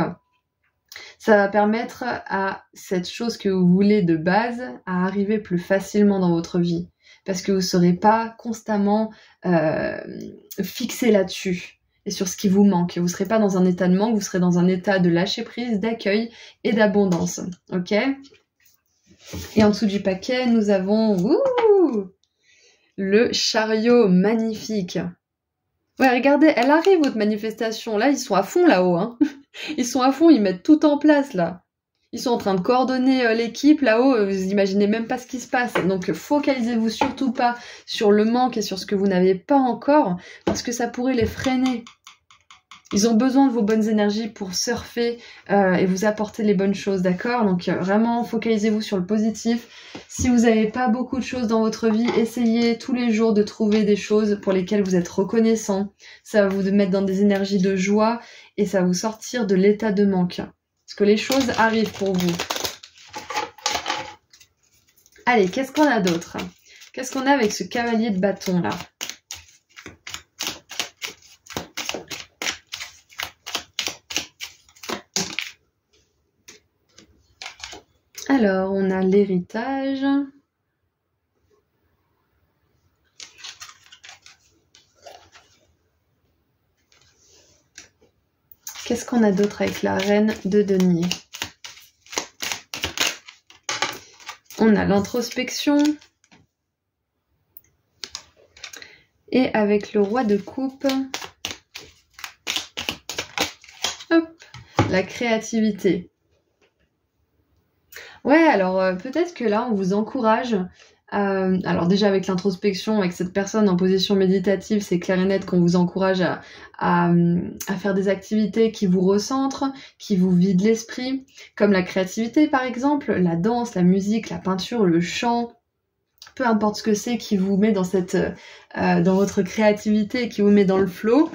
ça va permettre à cette chose que vous voulez de base à arriver plus facilement dans votre vie. Parce que vous ne serez pas constamment fixé là-dessus. et sur ce qui vous manque. Vous ne serez pas dans un état de manque, vous serez dans un état de lâcher prise, d'accueil et d'abondance. Ok? Et en dessous du paquet, nous avons le chariot magnifique. Ouais, regardez, elle arrive votre manifestation. Là, ils sont à fond là-haut. Hein. Ils sont à fond, ils mettent tout en place là. Ils sont en train de coordonner l'équipe là-haut, vous imaginez même pas ce qui se passe. Donc focalisez-vous surtout pas sur le manque et sur ce que vous n'avez pas encore, parce que ça pourrait les freiner. Ils ont besoin de vos bonnes énergies pour surfer et vous apporter les bonnes choses, d'accord? Donc vraiment, focalisez-vous sur le positif. Si vous n'avez pas beaucoup de choses dans votre vie, essayez tous les jours de trouver des choses pour lesquelles vous êtes reconnaissant. Ça va vous mettre dans des énergies de joie et ça va vous sortir de l'état de manque. Parce que les choses arrivent pour vous. Allez, qu'est-ce qu'on a d'autre? Qu'est-ce qu'on a avec ce cavalier de bâton là? Alors, on a l'héritage. Qu'est-ce qu'on a d'autre avec la reine de denier? On a l'introspection. Et avec le roi de coupe, hop, la créativité. Ouais, alors peut-être que là, on vous encourage. Alors déjà avec l'introspection, avec cette personne en position méditative, c'est clair et net qu'on vous encourage à faire des activités qui vous recentrent, qui vous vident l'esprit, comme la créativité par exemple, la danse, la musique, la peinture, le chant, peu importe ce que c'est qui vous met dans dans votre créativité, qui vous met dans le flow.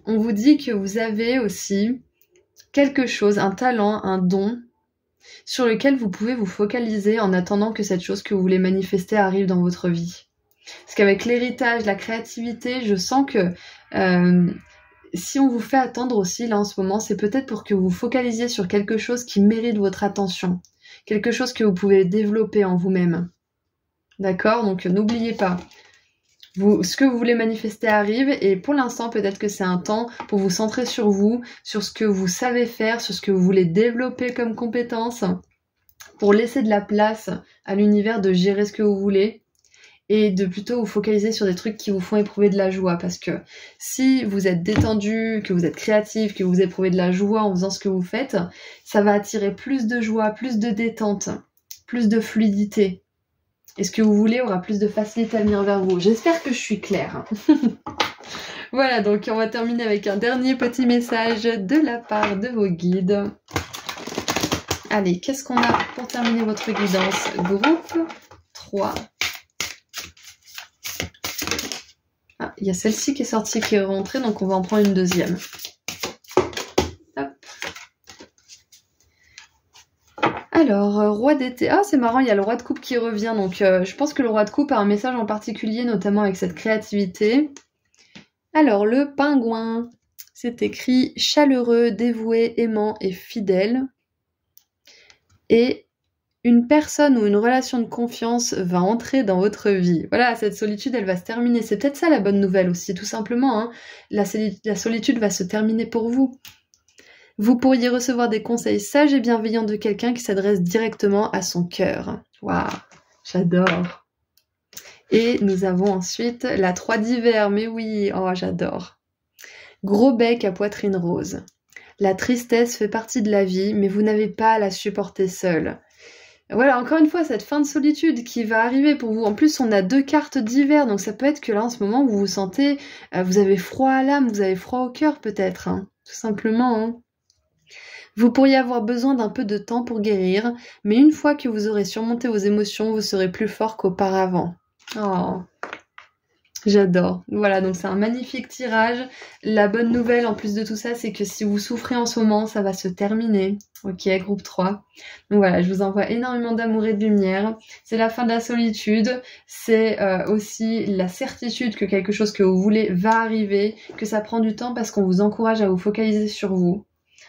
On vous dit que vous avez aussi quelque chose, un talent, un don, sur lequel vous pouvez vous focaliser en attendant que cette chose que vous voulez manifester arrive dans votre vie. Parce qu'avec l'héritage, la créativité, je sens que si on vous fait attendre aussi là en ce moment, c'est peut-être pour que vous vous focalisiez sur quelque chose qui mérite votre attention, quelque chose que vous pouvez développer en vous-même. D'accord? Donc n'oubliez pas, ce que vous voulez manifester arrive et pour l'instant peut-être que c'est un temps pour vous centrer sur vous, sur ce que vous savez faire, sur ce que vous voulez développer comme compétence, pour laisser de la place à l'univers de gérer ce que vous voulez et de plutôt vous focaliser sur des trucs qui vous font éprouver de la joie, parce que si vous êtes détendu, que vous êtes créatif, que vous éprouvez de la joie en faisant ce que vous faites, ça va attirer plus de joie, plus de détente, plus de fluidité. Et ce que vous voulez aura plus de facilité à venir vers vous. J'espère que je suis claire. Voilà, donc on va terminer avec un dernier petit message de la part de vos guides. Allez, qu'est-ce qu'on a pour terminer votre guidance? Groupe 3. Ah, il y a celle-ci qui est sortie, qui est rentrée, donc on va en prendre une deuxième. Hop. Alors, roi d'été. Ah, c'est marrant, il y a le roi de coupe qui revient. Donc, je pense que le roi de coupe a un message en particulier, notamment avec cette créativité. Alors, le pingouin. C'est écrit chaleureux, dévoué, aimant et fidèle. Et une personne ou une relation de confiance va entrer dans votre vie. Voilà, cette solitude, elle va se terminer. C'est peut-être ça la bonne nouvelle aussi, tout simplement. Hein. La solitude va se terminer pour vous. Vous pourriez recevoir des conseils sages et bienveillants de quelqu'un qui s'adresse directement à son cœur. Waouh, j'adore. Et nous avons ensuite la 3 d'hiver, mais oui, oh j'adore. Gros bec à poitrine rose. La tristesse fait partie de la vie, mais vous n'avez pas à la supporter seul. Voilà, encore une fois, cette fin de solitude qui va arriver pour vous. En plus, on a 2 cartes d'hiver, donc ça peut être que là, en ce moment, vous vous sentez, vous avez froid à l'âme, vous avez froid au cœur peut-être, hein, tout simplement. Hein. Vous pourriez avoir besoin d'un peu de temps pour guérir, mais une fois que vous aurez surmonté vos émotions, vous serez plus fort qu'auparavant. Oh, j'adore. Voilà, donc c'est un magnifique tirage. La bonne nouvelle en plus de tout ça, c'est que si vous souffrez en ce moment, ça va se terminer. Ok, groupe 3. Donc voilà, je vous envoie énormément d'amour et de lumière. C'est la fin de la solitude. C'est aussi la certitude que quelque chose que vous voulez va arriver, que ça prend du temps parce qu'on vous encourage à vous focaliser sur vous.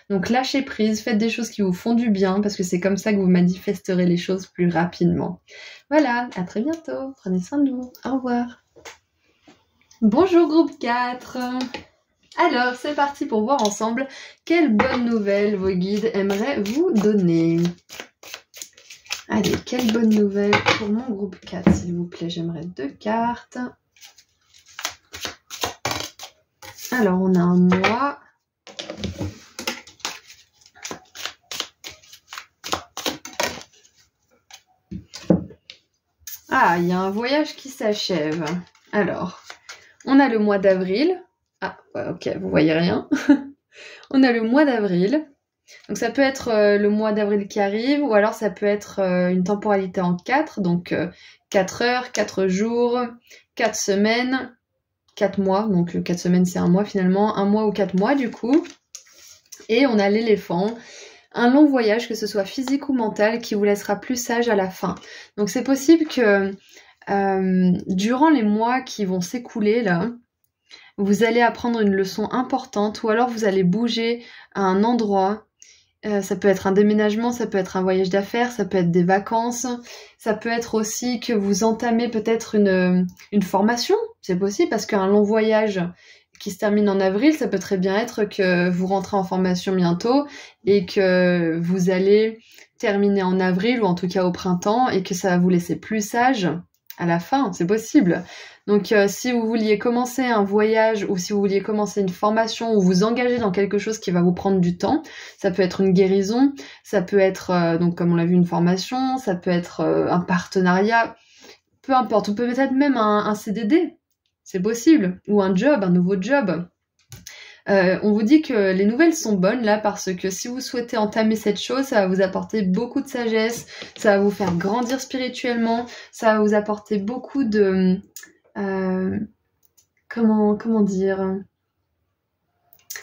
Donc lâchez prise, faites des choses qui vous font du bien parce que c'est comme ça que vous manifesterez les choses plus rapidement. Voilà, à très bientôt. Prenez soin de vous. Au revoir. Bonjour groupe 4. Alors, c'est parti pour voir ensemble quelle bonne nouvelle vos guides aimeraient vous donner. Allez, quelle bonne nouvelle pour mon groupe 4, s'il vous plaît. J'aimerais 2 cartes. Alors, on a un mois. Ah, il y a un voyage qui s'achève. Alors, on a le mois d'avril. Ah, ouais, ok, vous voyez rien. On a le mois d'avril. Donc ça peut être le mois d'avril qui arrive, ou alors ça peut être une temporalité en 4, donc 4 heures, 4 jours, 4 semaines, 4 mois, donc 4 semaines c'est un mois finalement, un mois ou 4 mois du coup. Et on a l'éléphant, un long voyage, que ce soit physique ou mental, qui vous laissera plus sage à la fin. Donc c'est possible que durant les mois qui vont s'écouler là, vous allez apprendre une leçon importante, ou alors vous allez bouger à un endroit. Ça peut être un déménagement, ça peut être un voyage d'affaires, ça peut être des vacances, ça peut être aussi que vous entamez peut-être une formation, c'est possible, parce qu'un long voyage qui se termine en avril, ça peut très bien être que vous rentrez en formation bientôt et que vous allez terminer en avril ou en tout cas au printemps et que ça va vous laisser plus sage à la fin, c'est possible. Donc si vous vouliez commencer un voyage ou si vous vouliez commencer une formation ou vous engager dans quelque chose qui va vous prendre du temps, ça peut être une guérison, ça peut être, donc comme on l'a vu, une formation, ça peut être un partenariat, peu importe, ou peut-être même un CDD, c'est possible, ou un job, un nouveau job. On vous dit que les nouvelles sont bonnes là parce que si vous souhaitez entamer cette chose, ça va vous apporter beaucoup de sagesse, ça va vous faire grandir spirituellement, ça va vous apporter beaucoup de... comment dire?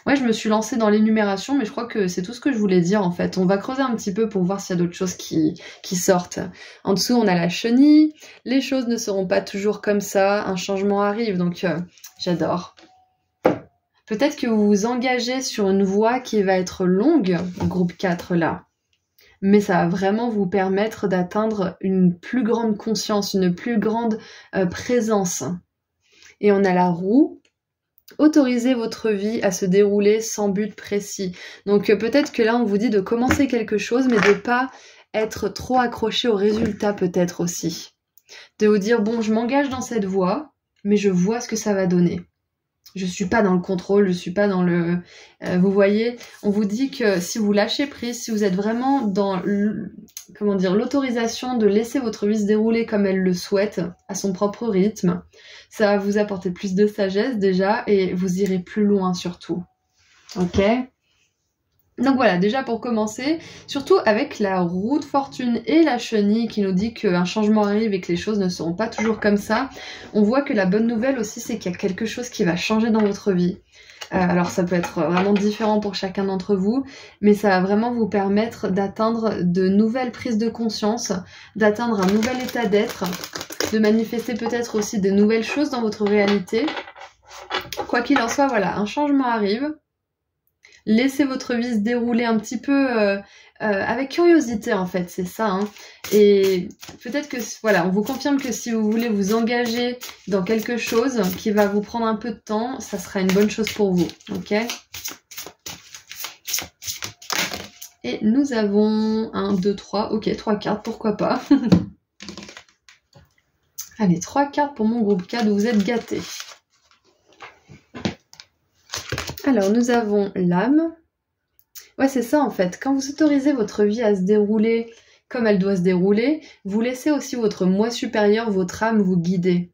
Ouais, je me suis lancée dans l'énumération, mais je crois que c'est tout ce que je voulais dire en fait. On va creuser un petit peu pour voir s'il y a d'autres choses qui sortent. En dessous, on a la chenille. Les choses ne seront pas toujours comme ça, un changement arrive, donc j'adore. Peut-être que vous vous engagez sur une voie qui va être longue, groupe 4 là, mais ça va vraiment vous permettre d'atteindre une plus grande conscience, une plus grande présence. Et on a la roue. Autorisez votre vie à se dérouler sans but précis. Donc peut-être que là on vous dit de commencer quelque chose, mais de pas être trop accroché au résultat peut-être aussi. De vous dire bon, je m'engage dans cette voie, mais je vois ce que ça va donner. Je suis pas dans le contrôle, je suis pas dans le... vous voyez, on vous dit que si vous lâchez prise, si vous êtes vraiment dans l'autorisation de laisser votre vie se dérouler comme elle le souhaite, à son propre rythme, ça va vous apporter plus de sagesse déjà et vous irez plus loin surtout. Ok ? Donc voilà, déjà pour commencer, surtout avec la roue de fortune et la chenille qui nous dit qu'un changement arrive et que les choses ne seront pas toujours comme ça, on voit que la bonne nouvelle aussi c'est qu'il y a quelque chose qui va changer dans votre vie. Alors ça peut être vraiment différent pour chacun d'entre vous, mais ça va vraiment vous permettre d'atteindre de nouvelles prises de conscience, d'atteindre un nouvel état d'être, de manifester peut-être aussi de nouvelles choses dans votre réalité. Quoi qu'il en soit, voilà, un changement arrive. Laissez votre vie se dérouler un petit peu avec curiosité en fait, c'est ça. Hein. Et peut-être que, voilà, on vous confirme que si vous voulez vous engager dans quelque chose qui va vous prendre un peu de temps, ça sera une bonne chose pour vous, ok ? Et nous avons 1, 2, 3, ok, 3 cartes, pourquoi pas. Allez, 3 cartes pour mon groupe 4, vous êtes gâtés. Alors, nous avons l'âme. Ouais, c'est ça en fait. Quand vous autorisez votre vie à se dérouler comme elle doit se dérouler, vous laissez aussi votre moi supérieur, votre âme vous guider.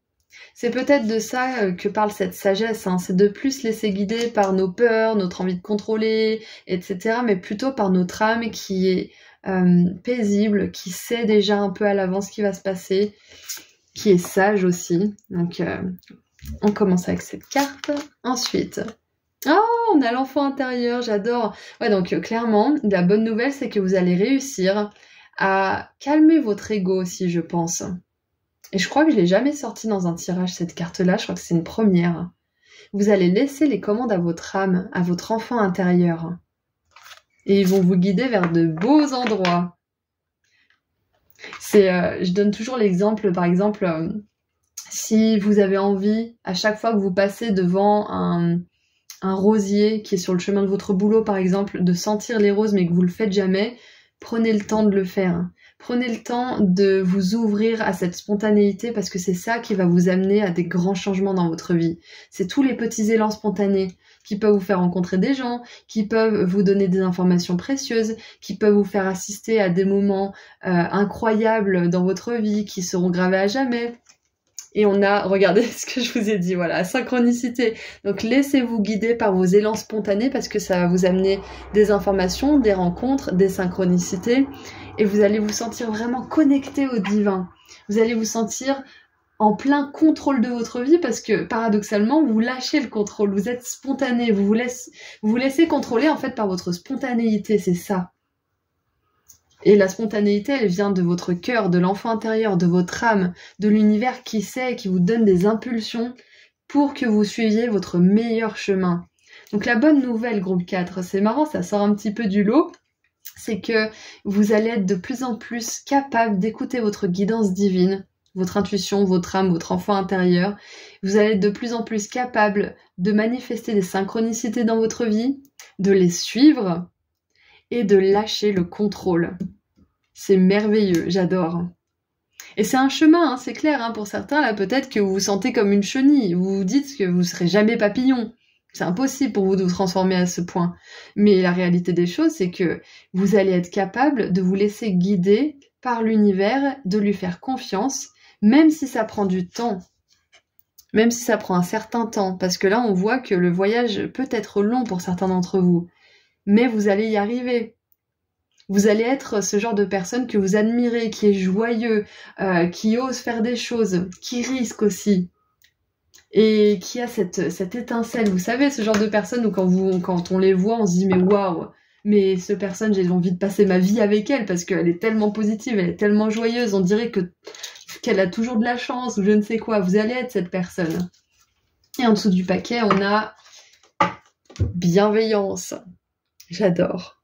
C'est peut-être de ça que parle cette sagesse, hein. C'est de plus laisser guider par nos peurs, notre envie de contrôler, etc. Mais plutôt par notre âme qui est paisible, qui sait déjà un peu à l'avance ce qui va se passer, qui est sage aussi. Donc, on commence avec cette carte. Ensuite... Oh, on a l'enfant intérieur, j'adore. Ouais, donc clairement, la bonne nouvelle, c'est que vous allez réussir à calmer votre ego aussi, je pense. Et je crois que je l'ai jamais sorti dans un tirage, cette carte-là. Je crois que c'est une première. Vous allez laisser les commandes à votre âme, à votre enfant intérieur. Et ils vont vous guider vers de beaux endroits. Je donne toujours l'exemple, par exemple, si vous avez envie, à chaque fois que vous passez devant un rosier qui est sur le chemin de votre boulot par exemple, de sentir les roses mais que vous le faites jamais, prenez le temps de le faire. Prenez le temps de vous ouvrir à cette spontanéité parce que c'est ça qui va vous amener à des grands changements dans votre vie. C'est tous les petits élans spontanés qui peuvent vous faire rencontrer des gens, qui peuvent vous donner des informations précieuses, qui peuvent vous faire assister à des moments incroyables dans votre vie qui seront gravés à jamais. Et on a, regardez ce que je vous ai dit, voilà, synchronicité. Donc laissez-vous guider par vos élans spontanés parce que ça va vous amener des informations, des rencontres, des synchronicités. Et vous allez vous sentir vraiment connecté au divin. Vous allez vous sentir en plein contrôle de votre vie parce que paradoxalement, vous lâchez le contrôle, vous êtes spontané, vous vous laissez contrôler en fait par votre spontanéité, c'est ça. Et la spontanéité, elle vient de votre cœur, de l'enfant intérieur, de votre âme, de l'univers qui sait, qui vous donne des impulsions pour que vous suiviez votre meilleur chemin. Donc la bonne nouvelle, groupe 4, c'est marrant, ça sort un petit peu du lot, c'est que vous allez être de plus en plus capable d'écouter votre guidance divine, votre intuition, votre âme, votre enfant intérieur. Vous allez être de plus en plus capable de manifester des synchronicités dans votre vie, de les suivre, et de lâcher le contrôle. C'est merveilleux, j'adore. Et c'est un chemin, hein, c'est clair, hein, pour certains, là peut-être que vous vous sentez comme une chenille, vous vous dites que vous ne serez jamais papillon. C'est impossible pour vous de vous transformer à ce point. Mais la réalité des choses, c'est que vous allez être capable de vous laisser guider par l'univers, de lui faire confiance, même si ça prend du temps. Même si ça prend un certain temps, parce que là on voit que le voyage peut être long pour certains d'entre vous. Mais vous allez y arriver. Vous allez être ce genre de personne que vous admirez, qui est joyeux, qui ose faire des choses, qui risque aussi, et qui a cette étincelle. Vous savez, ce genre de personne où quand on les voit, on se dit mais waouh, mais cette personne, j'ai envie de passer ma vie avec elle parce qu'elle est tellement positive, elle est tellement joyeuse, on dirait qu'elle a toujours de la chance ou je ne sais quoi. Vous allez être cette personne. Et en dessous du paquet, on a bienveillance. J'adore.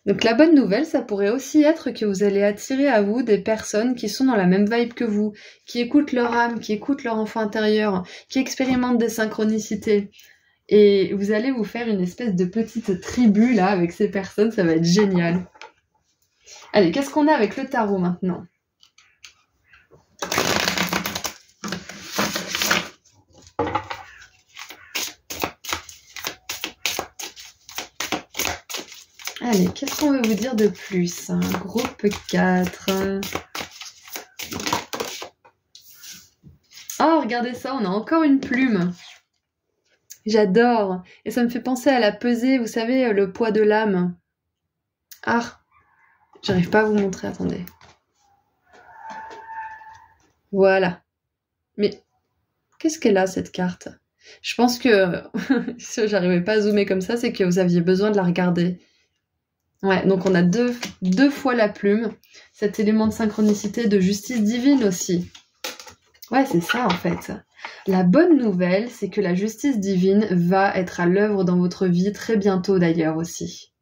Donc la bonne nouvelle, ça pourrait aussi être que vous allez attirer à vous des personnes qui sont dans la même vibe que vous, qui écoutent leur âme, qui écoutent leur enfant intérieur, qui expérimentent des synchronicités. Et vous allez vous faire une espèce de petite tribu là avec ces personnes, ça va être génial. Allez, qu'est-ce qu'on a avec le tarot maintenant ? Allez, qu'est-ce qu'on veut vous dire de plus ? Groupe 4. Oh, regardez ça, on a encore une plume. J'adore. Et ça me fait penser à la pesée, vous savez, le poids de l'âme. Ah, j'arrive pas à vous montrer, attendez. Voilà. Mais qu'est-ce qu'elle a, cette carte ? Je pense que, si j'arrivais pas à zoomer comme ça, c'est que vous aviez besoin de la regarder. Ouais, donc on a deux fois la plume, cet élément de synchronicité, de justice divine aussi. Ouais, c'est ça en fait. La bonne nouvelle, c'est que la justice divine va être à l'œuvre dans votre vie très bientôt d'ailleurs aussi.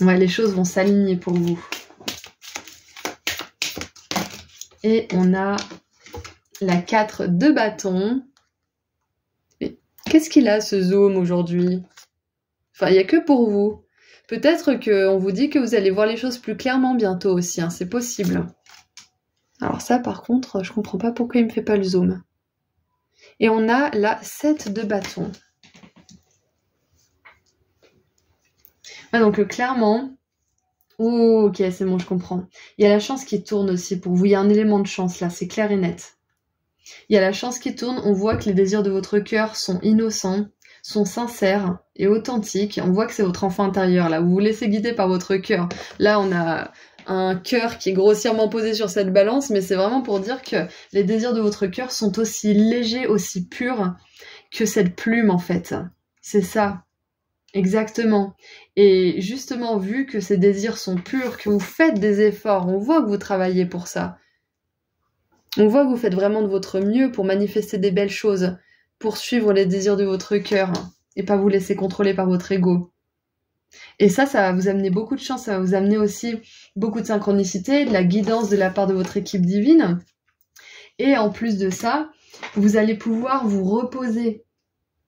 Ouais, les choses vont s'aligner pour vous. Et on a la 4 de bâton. Mais qu'est-ce qu'il a ce zoom aujourd'hui ? Enfin, il n'y a que pour vous. Peut-être qu'on vous dit que vous allez voir les choses plus clairement bientôt aussi, hein, c'est possible. Alors ça, par contre, je comprends pas pourquoi il me fait pas le zoom. Et on a la 7 de bâton. Ouais, donc clairement... Oh, ok, c'est bon, je comprends. Il y a la chance qui tourne aussi pour vous. Il y a un élément de chance là, c'est clair et net. Il y a la chance qui tourne, on voit que les désirs de votre cœur sont innocents, sont sincères et authentiques. On voit que c'est votre enfant intérieur, là. Vous vous laissez guider par votre cœur. Là, on a un cœur qui est grossièrement posé sur cette balance, mais c'est vraiment pour dire que les désirs de votre cœur sont aussi légers, aussi purs que cette plume, en fait. C'est ça. Exactement. Et justement, vu que ces désirs sont purs, que vous faites des efforts, on voit que vous travaillez pour ça. On voit que vous faites vraiment de votre mieux pour manifester des belles choses, pour suivre les désirs de votre cœur et pas vous laisser contrôler par votre ego. Et ça va vous amener beaucoup de chance, ça va vous amener aussi beaucoup de synchronicité, de la guidance de la part de votre équipe divine. Et en plus de ça, vous allez pouvoir vous reposer.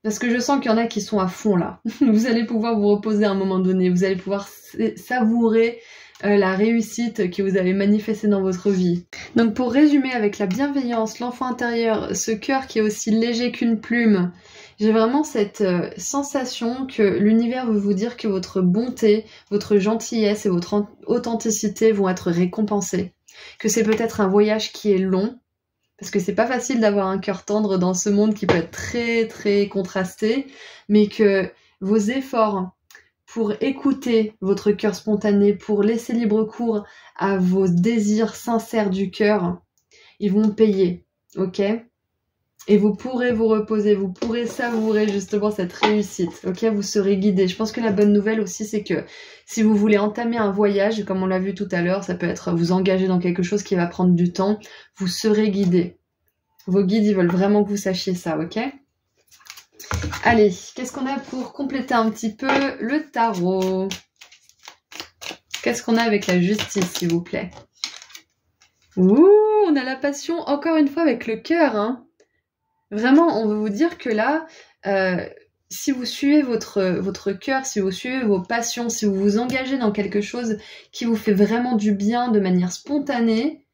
Parce que je sens qu'il y en a qui sont à fond là. Vous allez pouvoir vous reposer à un moment donné. Vous allez pouvoir savourer la réussite que vous avez manifestée dans votre vie. Donc pour résumer, avec la bienveillance, l'enfant intérieur, ce cœur qui est aussi léger qu'une plume, j'ai vraiment cette sensation que l'univers veut vous dire que votre bonté, votre gentillesse et votre authenticité vont être récompensées. Que c'est peut-être un voyage qui est long, parce que c'est pas facile d'avoir un cœur tendre dans ce monde qui peut être très très contrasté, mais que vos efforts pour écouter votre cœur spontané, pour laisser libre cours à vos désirs sincères du cœur, ils vont payer, ok? Et vous pourrez vous reposer, vous pourrez savourer justement cette réussite, ok? Vous serez guidé. Je pense que la bonne nouvelle aussi, c'est que si vous voulez entamer un voyage, comme on l'a vu tout à l'heure, ça peut être vous engager dans quelque chose qui va prendre du temps, vous serez guidé. Vos guides, ils veulent vraiment que vous sachiez ça, ok? Allez, qu'est-ce qu'on a pour compléter un petit peu le tarot? Qu'est-ce qu'on a avec la justice, s'il vous plaît? Ouh, on a la passion, encore une fois, avec le cœur, hein. Vraiment, on veut vous dire que là, si vous suivez votre cœur, si vous suivez vos passions, si vous vous engagez dans quelque chose qui vous fait vraiment du bien de manière spontanée,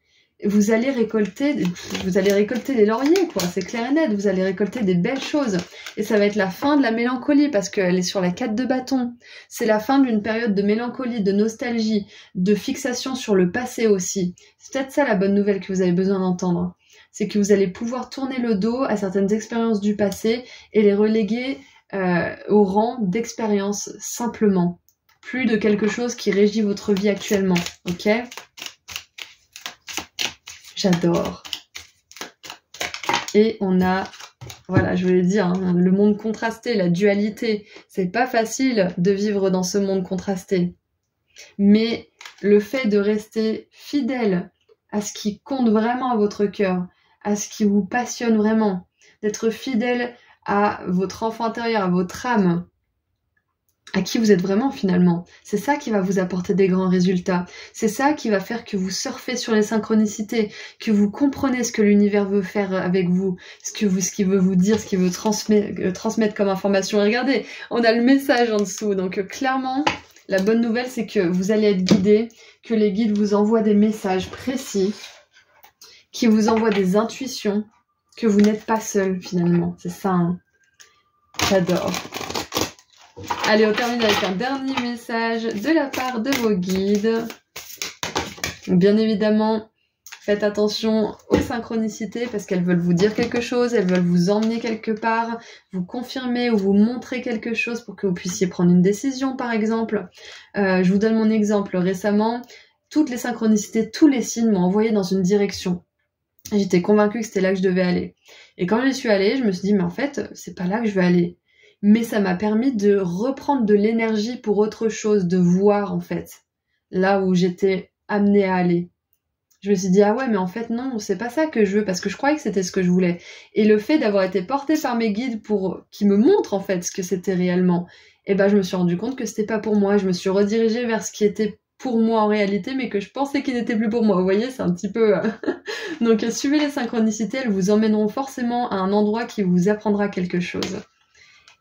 vous allez récolter des lauriers, quoi, c'est clair et net, vous allez récolter des belles choses. Et ça va être la fin de la mélancolie, parce qu'elle est sur la 4 de bâton. C'est la fin d'une période de mélancolie, de nostalgie, de fixation sur le passé aussi. C'est peut-être ça la bonne nouvelle que vous avez besoin d'entendre. C'est que vous allez pouvoir tourner le dos à certaines expériences du passé et les reléguer au rang d'expérience simplement. Plus de quelque chose qui régit votre vie actuellement, ok ? J'adore. Et on a, voilà, je voulais dire, hein, le monde contrasté, la dualité. C'est pas facile de vivre dans ce monde contrasté. Mais le fait de rester fidèle à ce qui compte vraiment à votre cœur, à ce qui vous passionne vraiment, d'être fidèle à votre enfant intérieur, à votre âme, à qui vous êtes vraiment finalement. C'est ça qui va vous apporter des grands résultats. C'est ça qui va faire que vous surfez sur les synchronicités, que vous comprenez ce que l'univers veut faire avec vous, ce qu'il veut vous dire, ce qu'il veut transmettre comme information. Et regardez, on a le message en dessous. Donc clairement, la bonne nouvelle, c'est que vous allez être guidé, que les guides vous envoient des messages précis, qui vous envoient des intuitions, que vous n'êtes pas seul finalement. C'est ça, hein. J'adore. Allez, on termine avec un dernier message de la part de vos guides. Bien évidemment, faites attention aux synchronicités parce qu'elles veulent vous dire quelque chose, elles veulent vous emmener quelque part, vous confirmer ou vous montrer quelque chose pour que vous puissiez prendre une décision par exemple. Je vous donne mon exemple. Récemment, toutes les synchronicités, tous les signes m'ont envoyé dans une direction. J'étais convaincue que c'était là que je devais aller. Et quand j'y suis allée, je me suis dit, mais en fait, c'est pas là que je veux aller. Mais ça m'a permis de reprendre de l'énergie pour autre chose, de voir en fait, là où j'étais amenée à aller. Je me suis dit, ah ouais, mais en fait non, c'est pas ça que je veux, parce que je croyais que c'était ce que je voulais. Et le fait d'avoir été portée par mes guides qui me montrent en fait ce que c'était réellement, et ben je me suis rendu compte que c'était pas pour moi. Je me suis redirigée vers ce qui était pour moi en réalité, mais que je pensais qu'il n'était plus pour moi. Vous voyez, c'est un petit peu... Donc suivez les synchronicités, elles vous emmèneront forcément à un endroit qui vous apprendra quelque chose.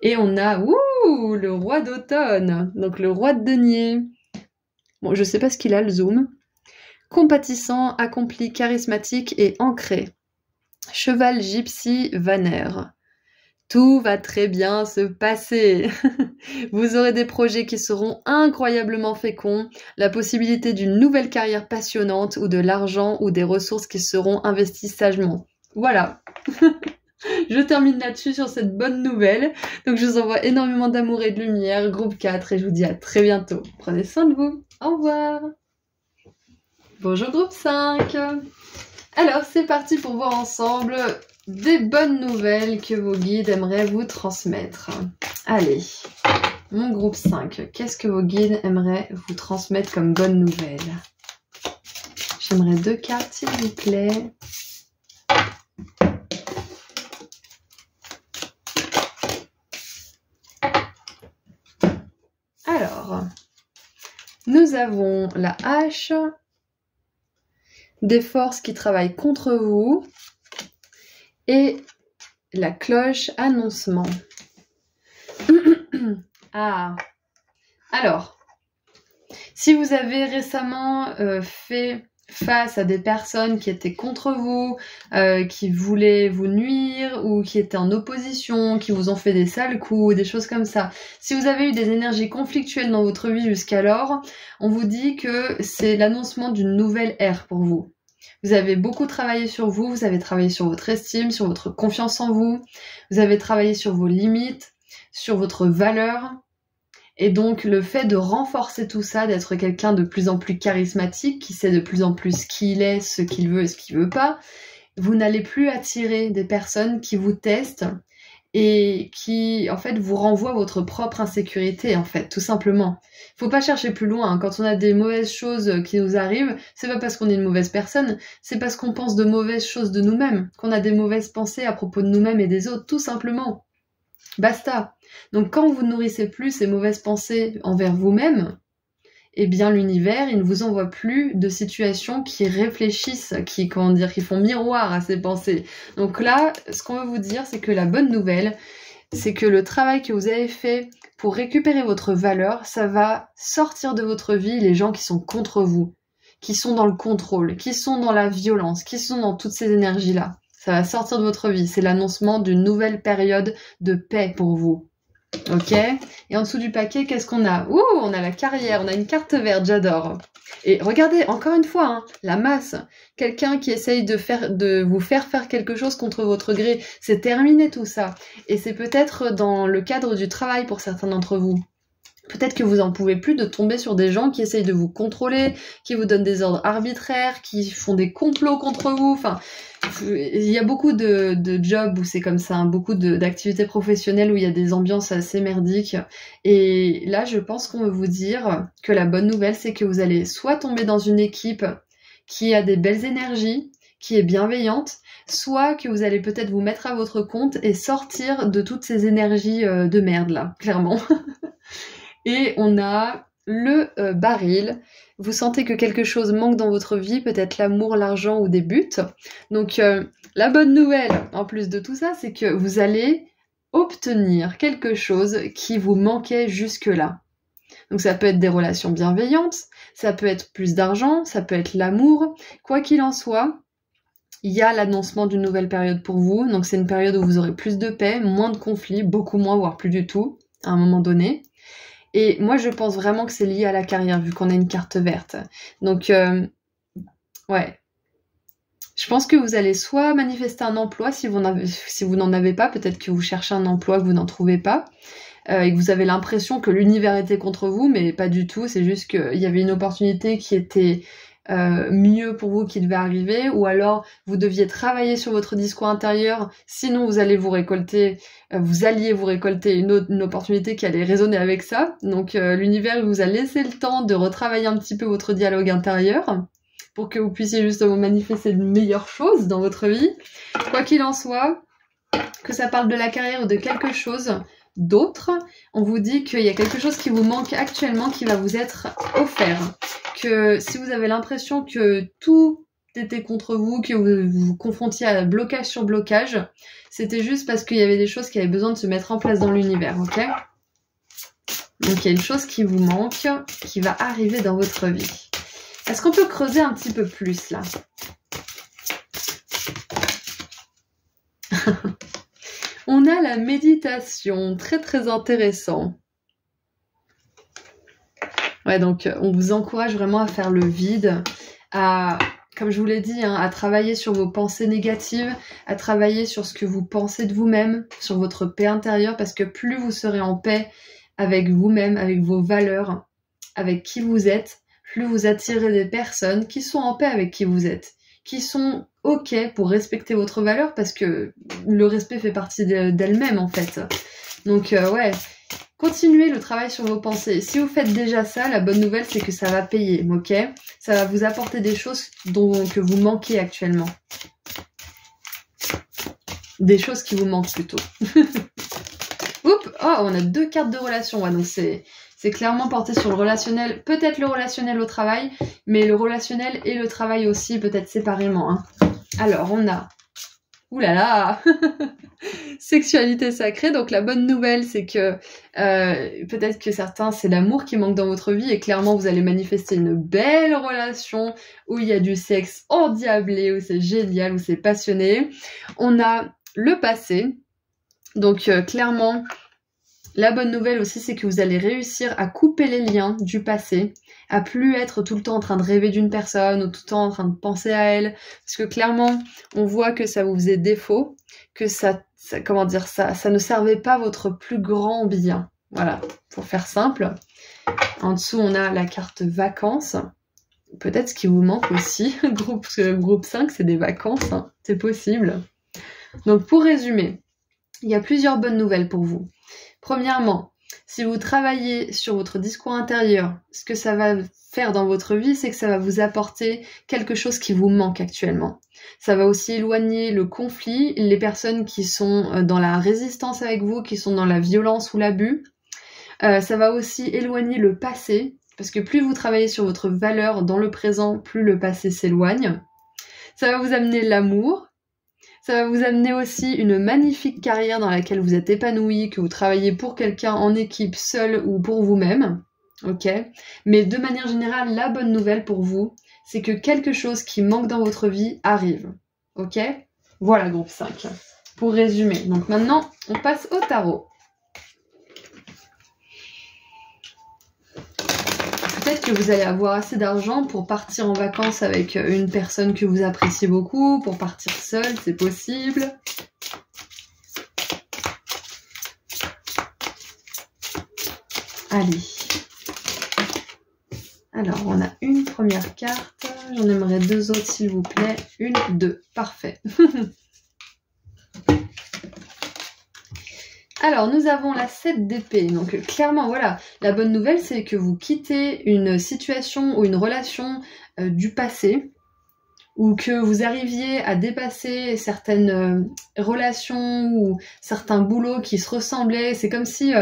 Et on a, le roi d'automne, donc le roi de denier. Bon, je sais pas ce qu'il a, le zoom. Compatissant, accompli, charismatique et ancré. Cheval gypsy Vanner. Tout va très bien se passer. Vous aurez des projets qui seront incroyablement féconds, la possibilité d'une nouvelle carrière passionnante ou de l'argent ou des ressources qui seront investies sagement. Voilà. Je termine là-dessus sur cette bonne nouvelle. Donc je vous envoie énormément d'amour et de lumière, groupe 4, et je vous dis à très bientôt. Prenez soin de vous. Au revoir. Bonjour groupe 5. Alors c'est parti pour voir ensemble des bonnes nouvelles que vos guides aimeraient vous transmettre. Allez, mon groupe 5, qu'est-ce que vos guides aimeraient vous transmettre comme bonne nouvelle? J'aimerais 2 cartes s'il vous plaît. Alors, nous avons la hache, des forces qui travaillent contre vous et la cloche annoncement. Ah, alors, si vous avez récemment fait face à des personnes qui étaient contre vous, qui voulaient vous nuire ou qui étaient en opposition, qui vous ont fait des sales coups, des choses comme ça. Si vous avez eu des énergies conflictuelles dans votre vie jusqu'alors, on vous dit que c'est l'annoncement d'une nouvelle ère pour vous. Vous avez beaucoup travaillé sur vous, vous avez travaillé sur votre estime, sur votre confiance en vous, vous avez travaillé sur vos limites, sur votre valeur. Et donc, le fait de renforcer tout ça, d'être quelqu'un de plus en plus charismatique, qui sait de plus en plus qui il est, ce qu'il veut et ce qu'il veut pas, vous n'allez plus attirer des personnes qui vous testent et qui, en fait, vous renvoient votre propre insécurité, en fait, tout simplement. Faut pas chercher plus loin, hein. Quand on a des mauvaises choses qui nous arrivent, c'est pas parce qu'on est une mauvaise personne, c'est parce qu'on pense de mauvaises choses de nous-mêmes, qu'on a des mauvaises pensées à propos de nous-mêmes et des autres, tout simplement. Basta. Donc quand vous nourrissez plus ces mauvaises pensées envers vous-même, eh bien l'univers, il ne vous envoie plus de situations qui réfléchissent, qui font miroir à ces pensées. Donc là, ce qu'on veut vous dire, c'est que la bonne nouvelle, c'est que le travail que vous avez fait pour récupérer votre valeur, ça va sortir de votre vie les gens qui sont contre vous, qui sont dans le contrôle, qui sont dans la violence, qui sont dans toutes ces énergies-là. Ça va sortir de votre vie. C'est l'annoncement d'une nouvelle période de paix pour vous. Ok? Et en dessous du paquet, qu'est-ce qu'on a? Ouh, on a la carrière, on a une carte verte, j'adore. Et regardez, encore une fois, hein, la masse. Quelqu'un qui essaye de vous faire quelque chose contre votre gré. C'est terminé tout ça. Et c'est peut-être dans le cadre du travail pour certains d'entre vous. Peut-être que vous en pouvez plus de tomber sur des gens qui essayent de vous contrôler, qui vous donnent des ordres arbitraires, qui font des complots contre vous. Enfin, il y a beaucoup de jobs où c'est comme ça, hein, beaucoup d'activités professionnelles où il y a des ambiances assez merdiques. Et là, je pense qu'on veut vous dire que la bonne nouvelle, c'est que vous allez soit tomber dans une équipe qui a des belles énergies, qui est bienveillante, soit que vous allez peut-être vous mettre à votre compte et sortir de toutes ces énergies de merde là, clairement. Et on a le baril. Vous sentez que quelque chose manque dans votre vie, peut-être l'amour, l'argent ou des buts. Donc la bonne nouvelle, en plus de tout ça, c'est que vous allez obtenir quelque chose qui vous manquait jusque-là. Donc ça peut être des relations bienveillantes, ça peut être plus d'argent, ça peut être l'amour. Quoi qu'il en soit, il y a l'annoncement d'une nouvelle période pour vous. Donc c'est une période où vous aurez plus de paix, moins de conflits, beaucoup moins, voire plus du tout, à un moment donné. Et moi, je pense vraiment que c'est lié à la carrière, vu qu'on a une carte verte. Donc, ouais. Je pense que vous allez soit manifester un emploi, si vous n'en avez pas, peut-être que vous cherchez un emploi que vous n'en trouvez pas, et que vous avez l'impression que l'univers était contre vous, mais pas du tout, c'est juste qu'il y avait une opportunité qui était mieux pour vous qui devait arriver, ou alors vous deviez travailler sur votre discours intérieur, sinon vous alliez vous récolter une opportunité qui allait résonner avec ça. Donc l'univers vous a laissé le temps de retravailler un petit peu votre dialogue intérieur pour que vous puissiez justement manifester de meilleures choses dans votre vie. Quoi qu'il en soit, que ça parle de la carrière ou de quelque chose d'autre, on vous dit qu'il y a quelque chose qui vous manque actuellement qui va vous être offert. Que si vous avez l'impression que tout était contre vous, que vous vous confrontiez à blocage sur blocage, c'était juste parce qu'il y avait des choses qui avaient besoin de se mettre en place dans l'univers, ok? Donc il y a une chose qui vous manque, qui va arriver dans votre vie. Est-ce qu'on peut creuser un petit peu plus là? On a la méditation, très très intéressant. Ouais, donc on vous encourage vraiment à faire le vide, à, comme je vous l'ai dit, hein, à travailler sur vos pensées négatives, à travailler sur ce que vous pensez de vous-même, sur votre paix intérieure, parce que plus vous serez en paix avec vous-même, avec vos valeurs, avec qui vous êtes, plus vous attirez des personnes qui sont en paix avec qui vous êtes, qui sont ok pour respecter votre valeur, parce que le respect fait partie d'elle-même en fait. Donc ouais, continuez le travail sur vos pensées. Si vous faites déjà ça, la bonne nouvelle c'est que ça va payer, ok? Ça va vous apporter des choses que vous manquez actuellement. Des choses qui vous manquent plutôt. Oups, oh, on a 2 cartes de relation, ouais, donc c'est clairement porté sur le relationnel, peut-être le relationnel au travail, mais le relationnel et le travail aussi, peut-être séparément. Hein. Alors, on a Ouh là là. Sexualité sacrée, donc la bonne nouvelle c'est que peut-être que certains c'est l'amour qui manque dans votre vie et clairement vous allez manifester une belle relation où il y a du sexe endiablé, où c'est génial, où c'est passionné. On a le passé, donc clairement la bonne nouvelle aussi c'est que vous allez réussir à couper les liens du passé, à plus être tout le temps en train de rêver d'une personne ou tout le temps en train de penser à elle, parce que clairement on voit que ça vous faisait défaut, que ça comment dire, ça ne servait pas votre plus grand bien. Voilà, pour faire simple. En dessous, on a la carte vacances. Peut-être ce qui vous manque aussi. Groupe 5, c'est des vacances, hein. C'est possible. Donc, pour résumer, il y a plusieurs bonnes nouvelles pour vous. Premièrement, si vous travaillez sur votre discours intérieur, ce que ça va faire dans votre vie, c'est que ça va vous apporter quelque chose qui vous manque actuellement. Ça va aussi éloigner le conflit, les personnes qui sont dans la résistance avec vous, qui sont dans la violence ou l'abus. Ça va aussi éloigner le passé, parce que plus vous travaillez sur votre valeur dans le présent, plus le passé s'éloigne. Ça va vous amener l'amour. Ça va vous amener aussi une magnifique carrière dans laquelle vous êtes épanoui, que vous travaillez pour quelqu'un en équipe, seul ou pour vous-même. Ok ? Mais de manière générale, la bonne nouvelle pour vous, c'est que quelque chose qui manque dans votre vie arrive. Ok ? Voilà, groupe 5. Pour résumer. Donc maintenant, on passe au tarot. Peut-être que vous allez avoir assez d'argent pour partir en vacances avec une personne que vous appréciez beaucoup, pour partir seul, c'est possible. Allez. Alors, on a une première carte. J'en aimerais 2 autres, s'il vous plaît. 1, 2. Parfait. Alors, nous avons la 7 d'épée. Donc, clairement, voilà. La bonne nouvelle, c'est que vous quittez une situation ou une relation du passé, ou que vous arriviez à dépasser certaines relations ou certains boulots qui se ressemblaient. C'est comme si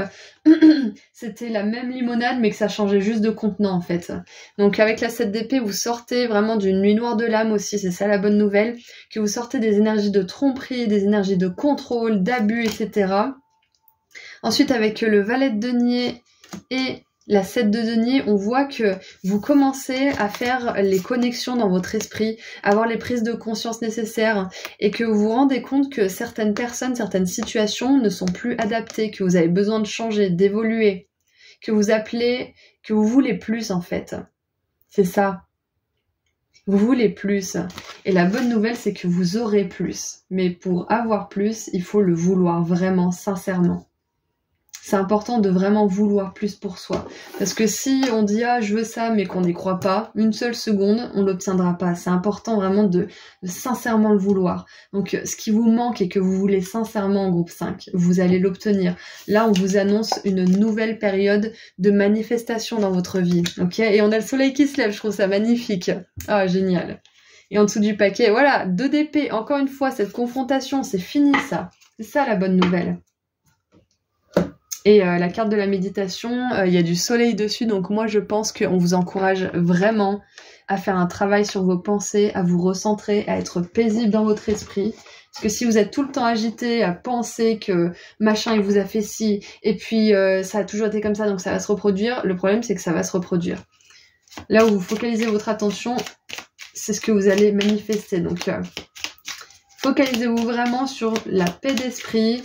c'était la même limonade, mais que ça changeait juste de contenant, en fait. Donc, avec la 7 d'épée, vous sortez vraiment d'une nuit noire de l'âme aussi, c'est ça la bonne nouvelle, que vous sortez des énergies de tromperie, des énergies de contrôle, d'abus, etc. Ensuite, avec le valet de denier et la 7 de denier, on voit que vous commencez à faire les connexions dans votre esprit, à avoir les prises de conscience nécessaires et que vous vous rendez compte que certaines personnes, certaines situations ne sont plus adaptées, que vous avez besoin de changer, d'évoluer, que vous voulez plus en fait. C'est ça. Vous voulez plus. Et la bonne nouvelle, c'est que vous aurez plus. Mais pour avoir plus, il faut le vouloir vraiment, sincèrement. C'est important de vraiment vouloir plus pour soi. Parce que si on dit « Ah, je veux ça », mais qu'on n'y croit pas, une seule seconde, on ne l'obtiendra pas. C'est important vraiment de sincèrement le vouloir. Donc, ce qui vous manque et que vous voulez sincèrement en groupe 5, vous allez l'obtenir. Là, on vous annonce une nouvelle période de manifestation dans votre vie. Ok ? Et on a le soleil qui se lève, je trouve ça magnifique. Ah, génial. Et en dessous du paquet, voilà, 2 d'épée. Encore une fois, cette confrontation, c'est fini ça. C'est ça la bonne nouvelle. Et la carte de la méditation, il y a du soleil dessus, donc moi je pense qu'on vous encourage vraiment à faire un travail sur vos pensées, à vous recentrer, à être paisible dans votre esprit. Parce que si vous êtes tout le temps agité à penser que machin il vous a fait ci, et puis ça a toujours été comme ça, donc ça va se reproduire, le problème c'est que ça va se reproduire. Là où vous focalisez votre attention, c'est ce que vous allez manifester. Donc focalisez-vous vraiment sur la paix d'esprit,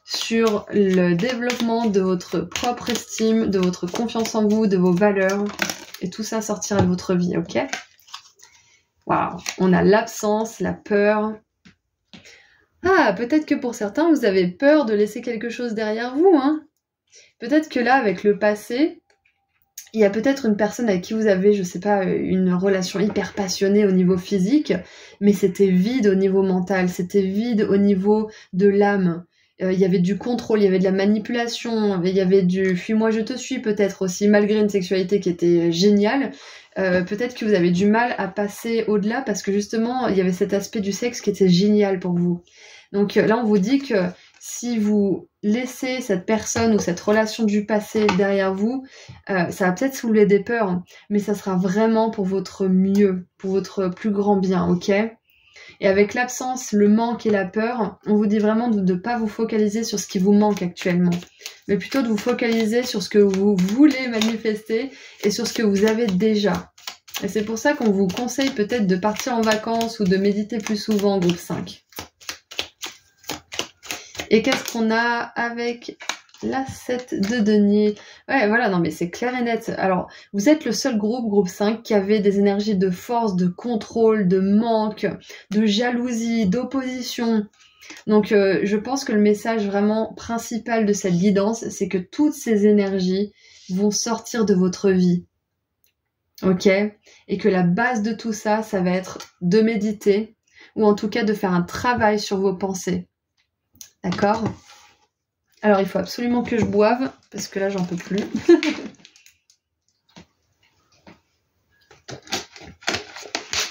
sur le développement de votre propre estime, de votre confiance en vous, de vos valeurs. Et tout ça sortira de votre vie, ok ? Waouh, on a l'absence, la peur. Ah, peut-être que pour certains, vous avez peur de laisser quelque chose derrière vous, hein ? Peut-être que là, avec le passé, il y a peut-être une personne avec qui vous avez, je sais pas, une relation hyper passionnée au niveau physique, mais c'était vide au niveau mental, c'était vide au niveau de l'âme. Il y avait du contrôle, il y avait de la manipulation, il y avait du « fuis-moi, je te suis » peut-être aussi, malgré une sexualité qui était géniale. Peut-être que vous avez du mal à passer au-delà parce que justement, il y avait cet aspect du sexe qui était génial pour vous. Donc là, on vous dit que si vous laissez cette personne ou cette relation du passé derrière vous, ça va peut-être soulever des peurs, mais ça sera vraiment pour votre mieux, pour votre plus grand bien, ok ? Et avec l'absence, le manque et la peur, on vous dit vraiment de ne pas vous focaliser sur ce qui vous manque actuellement, mais plutôt de vous focaliser sur ce que vous voulez manifester et sur ce que vous avez déjà. Et c'est pour ça qu'on vous conseille peut-être de partir en vacances ou de méditer plus souvent, groupe 5. Et qu'est-ce qu'on a avec la 7 de denier? Ouais, voilà, non mais c'est clair et net. Alors, vous êtes le seul groupe 5, qui avait des énergies de force, de contrôle, de manque, de jalousie, d'opposition. Donc, je pense que le message vraiment principal de cette guidance, c'est que toutes ces énergies vont sortir de votre vie. Ok? Et que la base de tout ça, ça va être de méditer, ou en tout cas de faire un travail sur vos pensées. D'accord? Alors, il faut absolument que je boive, parce que là, j'en peux plus.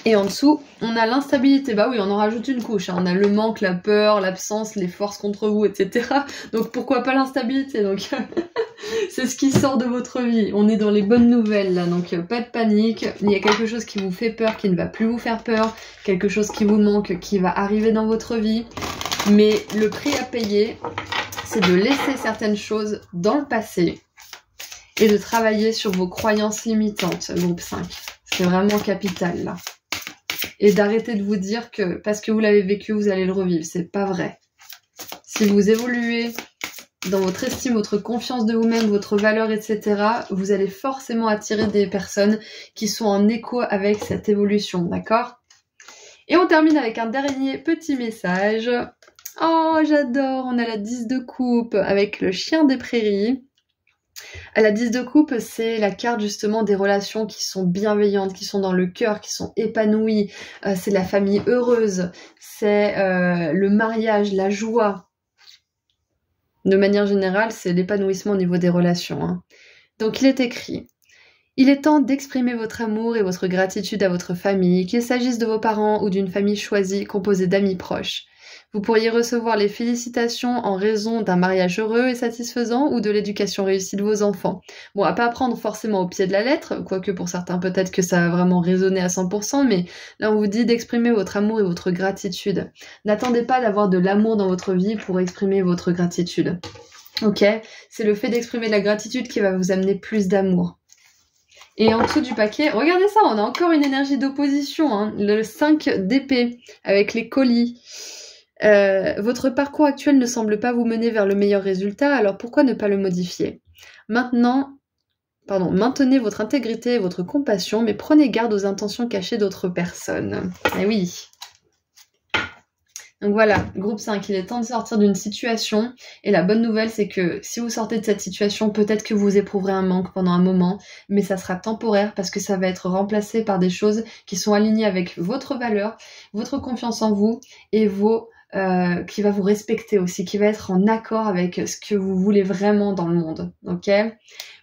Et en dessous, on a l'instabilité. Bah oui, on en rajoute une couche. Hein. On a le manque, la peur, l'absence, les forces contre vous, etc. Donc, pourquoi pas l'instabilité? Donc, c'est ce qui sort de votre vie. On est dans les bonnes nouvelles, là. Donc, pas de panique. Il y a quelque chose qui vous fait peur, qui ne va plus vous faire peur. Quelque chose qui vous manque, qui va arriver dans votre vie. Mais le prix à payer, c'est de laisser certaines choses dans le passé et de travailler sur vos croyances limitantes, groupe 5. C'est vraiment capital, là. Et d'arrêter de vous dire que parce que vous l'avez vécu, vous allez le revivre. C'est pas vrai. Si vous évoluez dans votre estime, votre confiance de vous-même, votre valeur, etc., vous allez forcément attirer des personnes qui sont en écho avec cette évolution, d'accord? Et on termine avec un dernier petit message. Oh, j'adore, on a la 10 de coupe avec le chien des prairies. La 10 de coupe, c'est la carte justement des relations qui sont bienveillantes, qui sont dans le cœur, qui sont épanouies. C'est la famille heureuse, c'est le mariage, la joie. De manière générale, c'est l'épanouissement au niveau des relations. Hein. Donc il est écrit: il est temps d'exprimer votre amour et votre gratitude à votre famille, qu'il s'agisse de vos parents ou d'une famille choisie composée d'amis proches. Vous pourriez recevoir les félicitations en raison d'un mariage heureux et satisfaisant ou de l'éducation réussie de vos enfants. Bon, à pas prendre forcément au pied de la lettre, quoique pour certains peut-être que ça a vraiment résonné à 100%, mais là on vous dit d'exprimer votre amour et votre gratitude. N'attendez pas d'avoir de l'amour dans votre vie pour exprimer votre gratitude. Ok? C'est le fait d'exprimer la gratitude qui va vous amener plus d'amour. Et en dessous du paquet, regardez ça, on a encore une énergie d'opposition, hein, le 5 d'épée avec les colis. Votre parcours actuel ne semble pas vous mener vers le meilleur résultat, alors pourquoi ne pas le modifier? Maintenez votre intégrité et votre compassion, mais prenez garde aux intentions cachées d'autres personnes. Eh oui. Donc voilà, groupe 5, il est temps de sortir d'une situation, et la bonne nouvelle c'est que si vous sortez de cette situation, peut-être que vous éprouverez un manque pendant un moment, mais ça sera temporaire parce que ça va être remplacé par des choses qui sont alignées avec votre valeur, votre confiance en vous et qui va vous respecter aussi, qui va être en accord avec ce que vous voulez vraiment dans le monde, ok?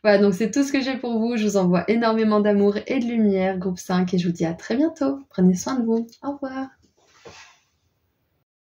Voilà, donc c'est tout ce que j'ai pour vous, je vous envoie énormément d'amour et de lumière, groupe 5, et je vous dis à très bientôt, prenez soin de vous, au revoir.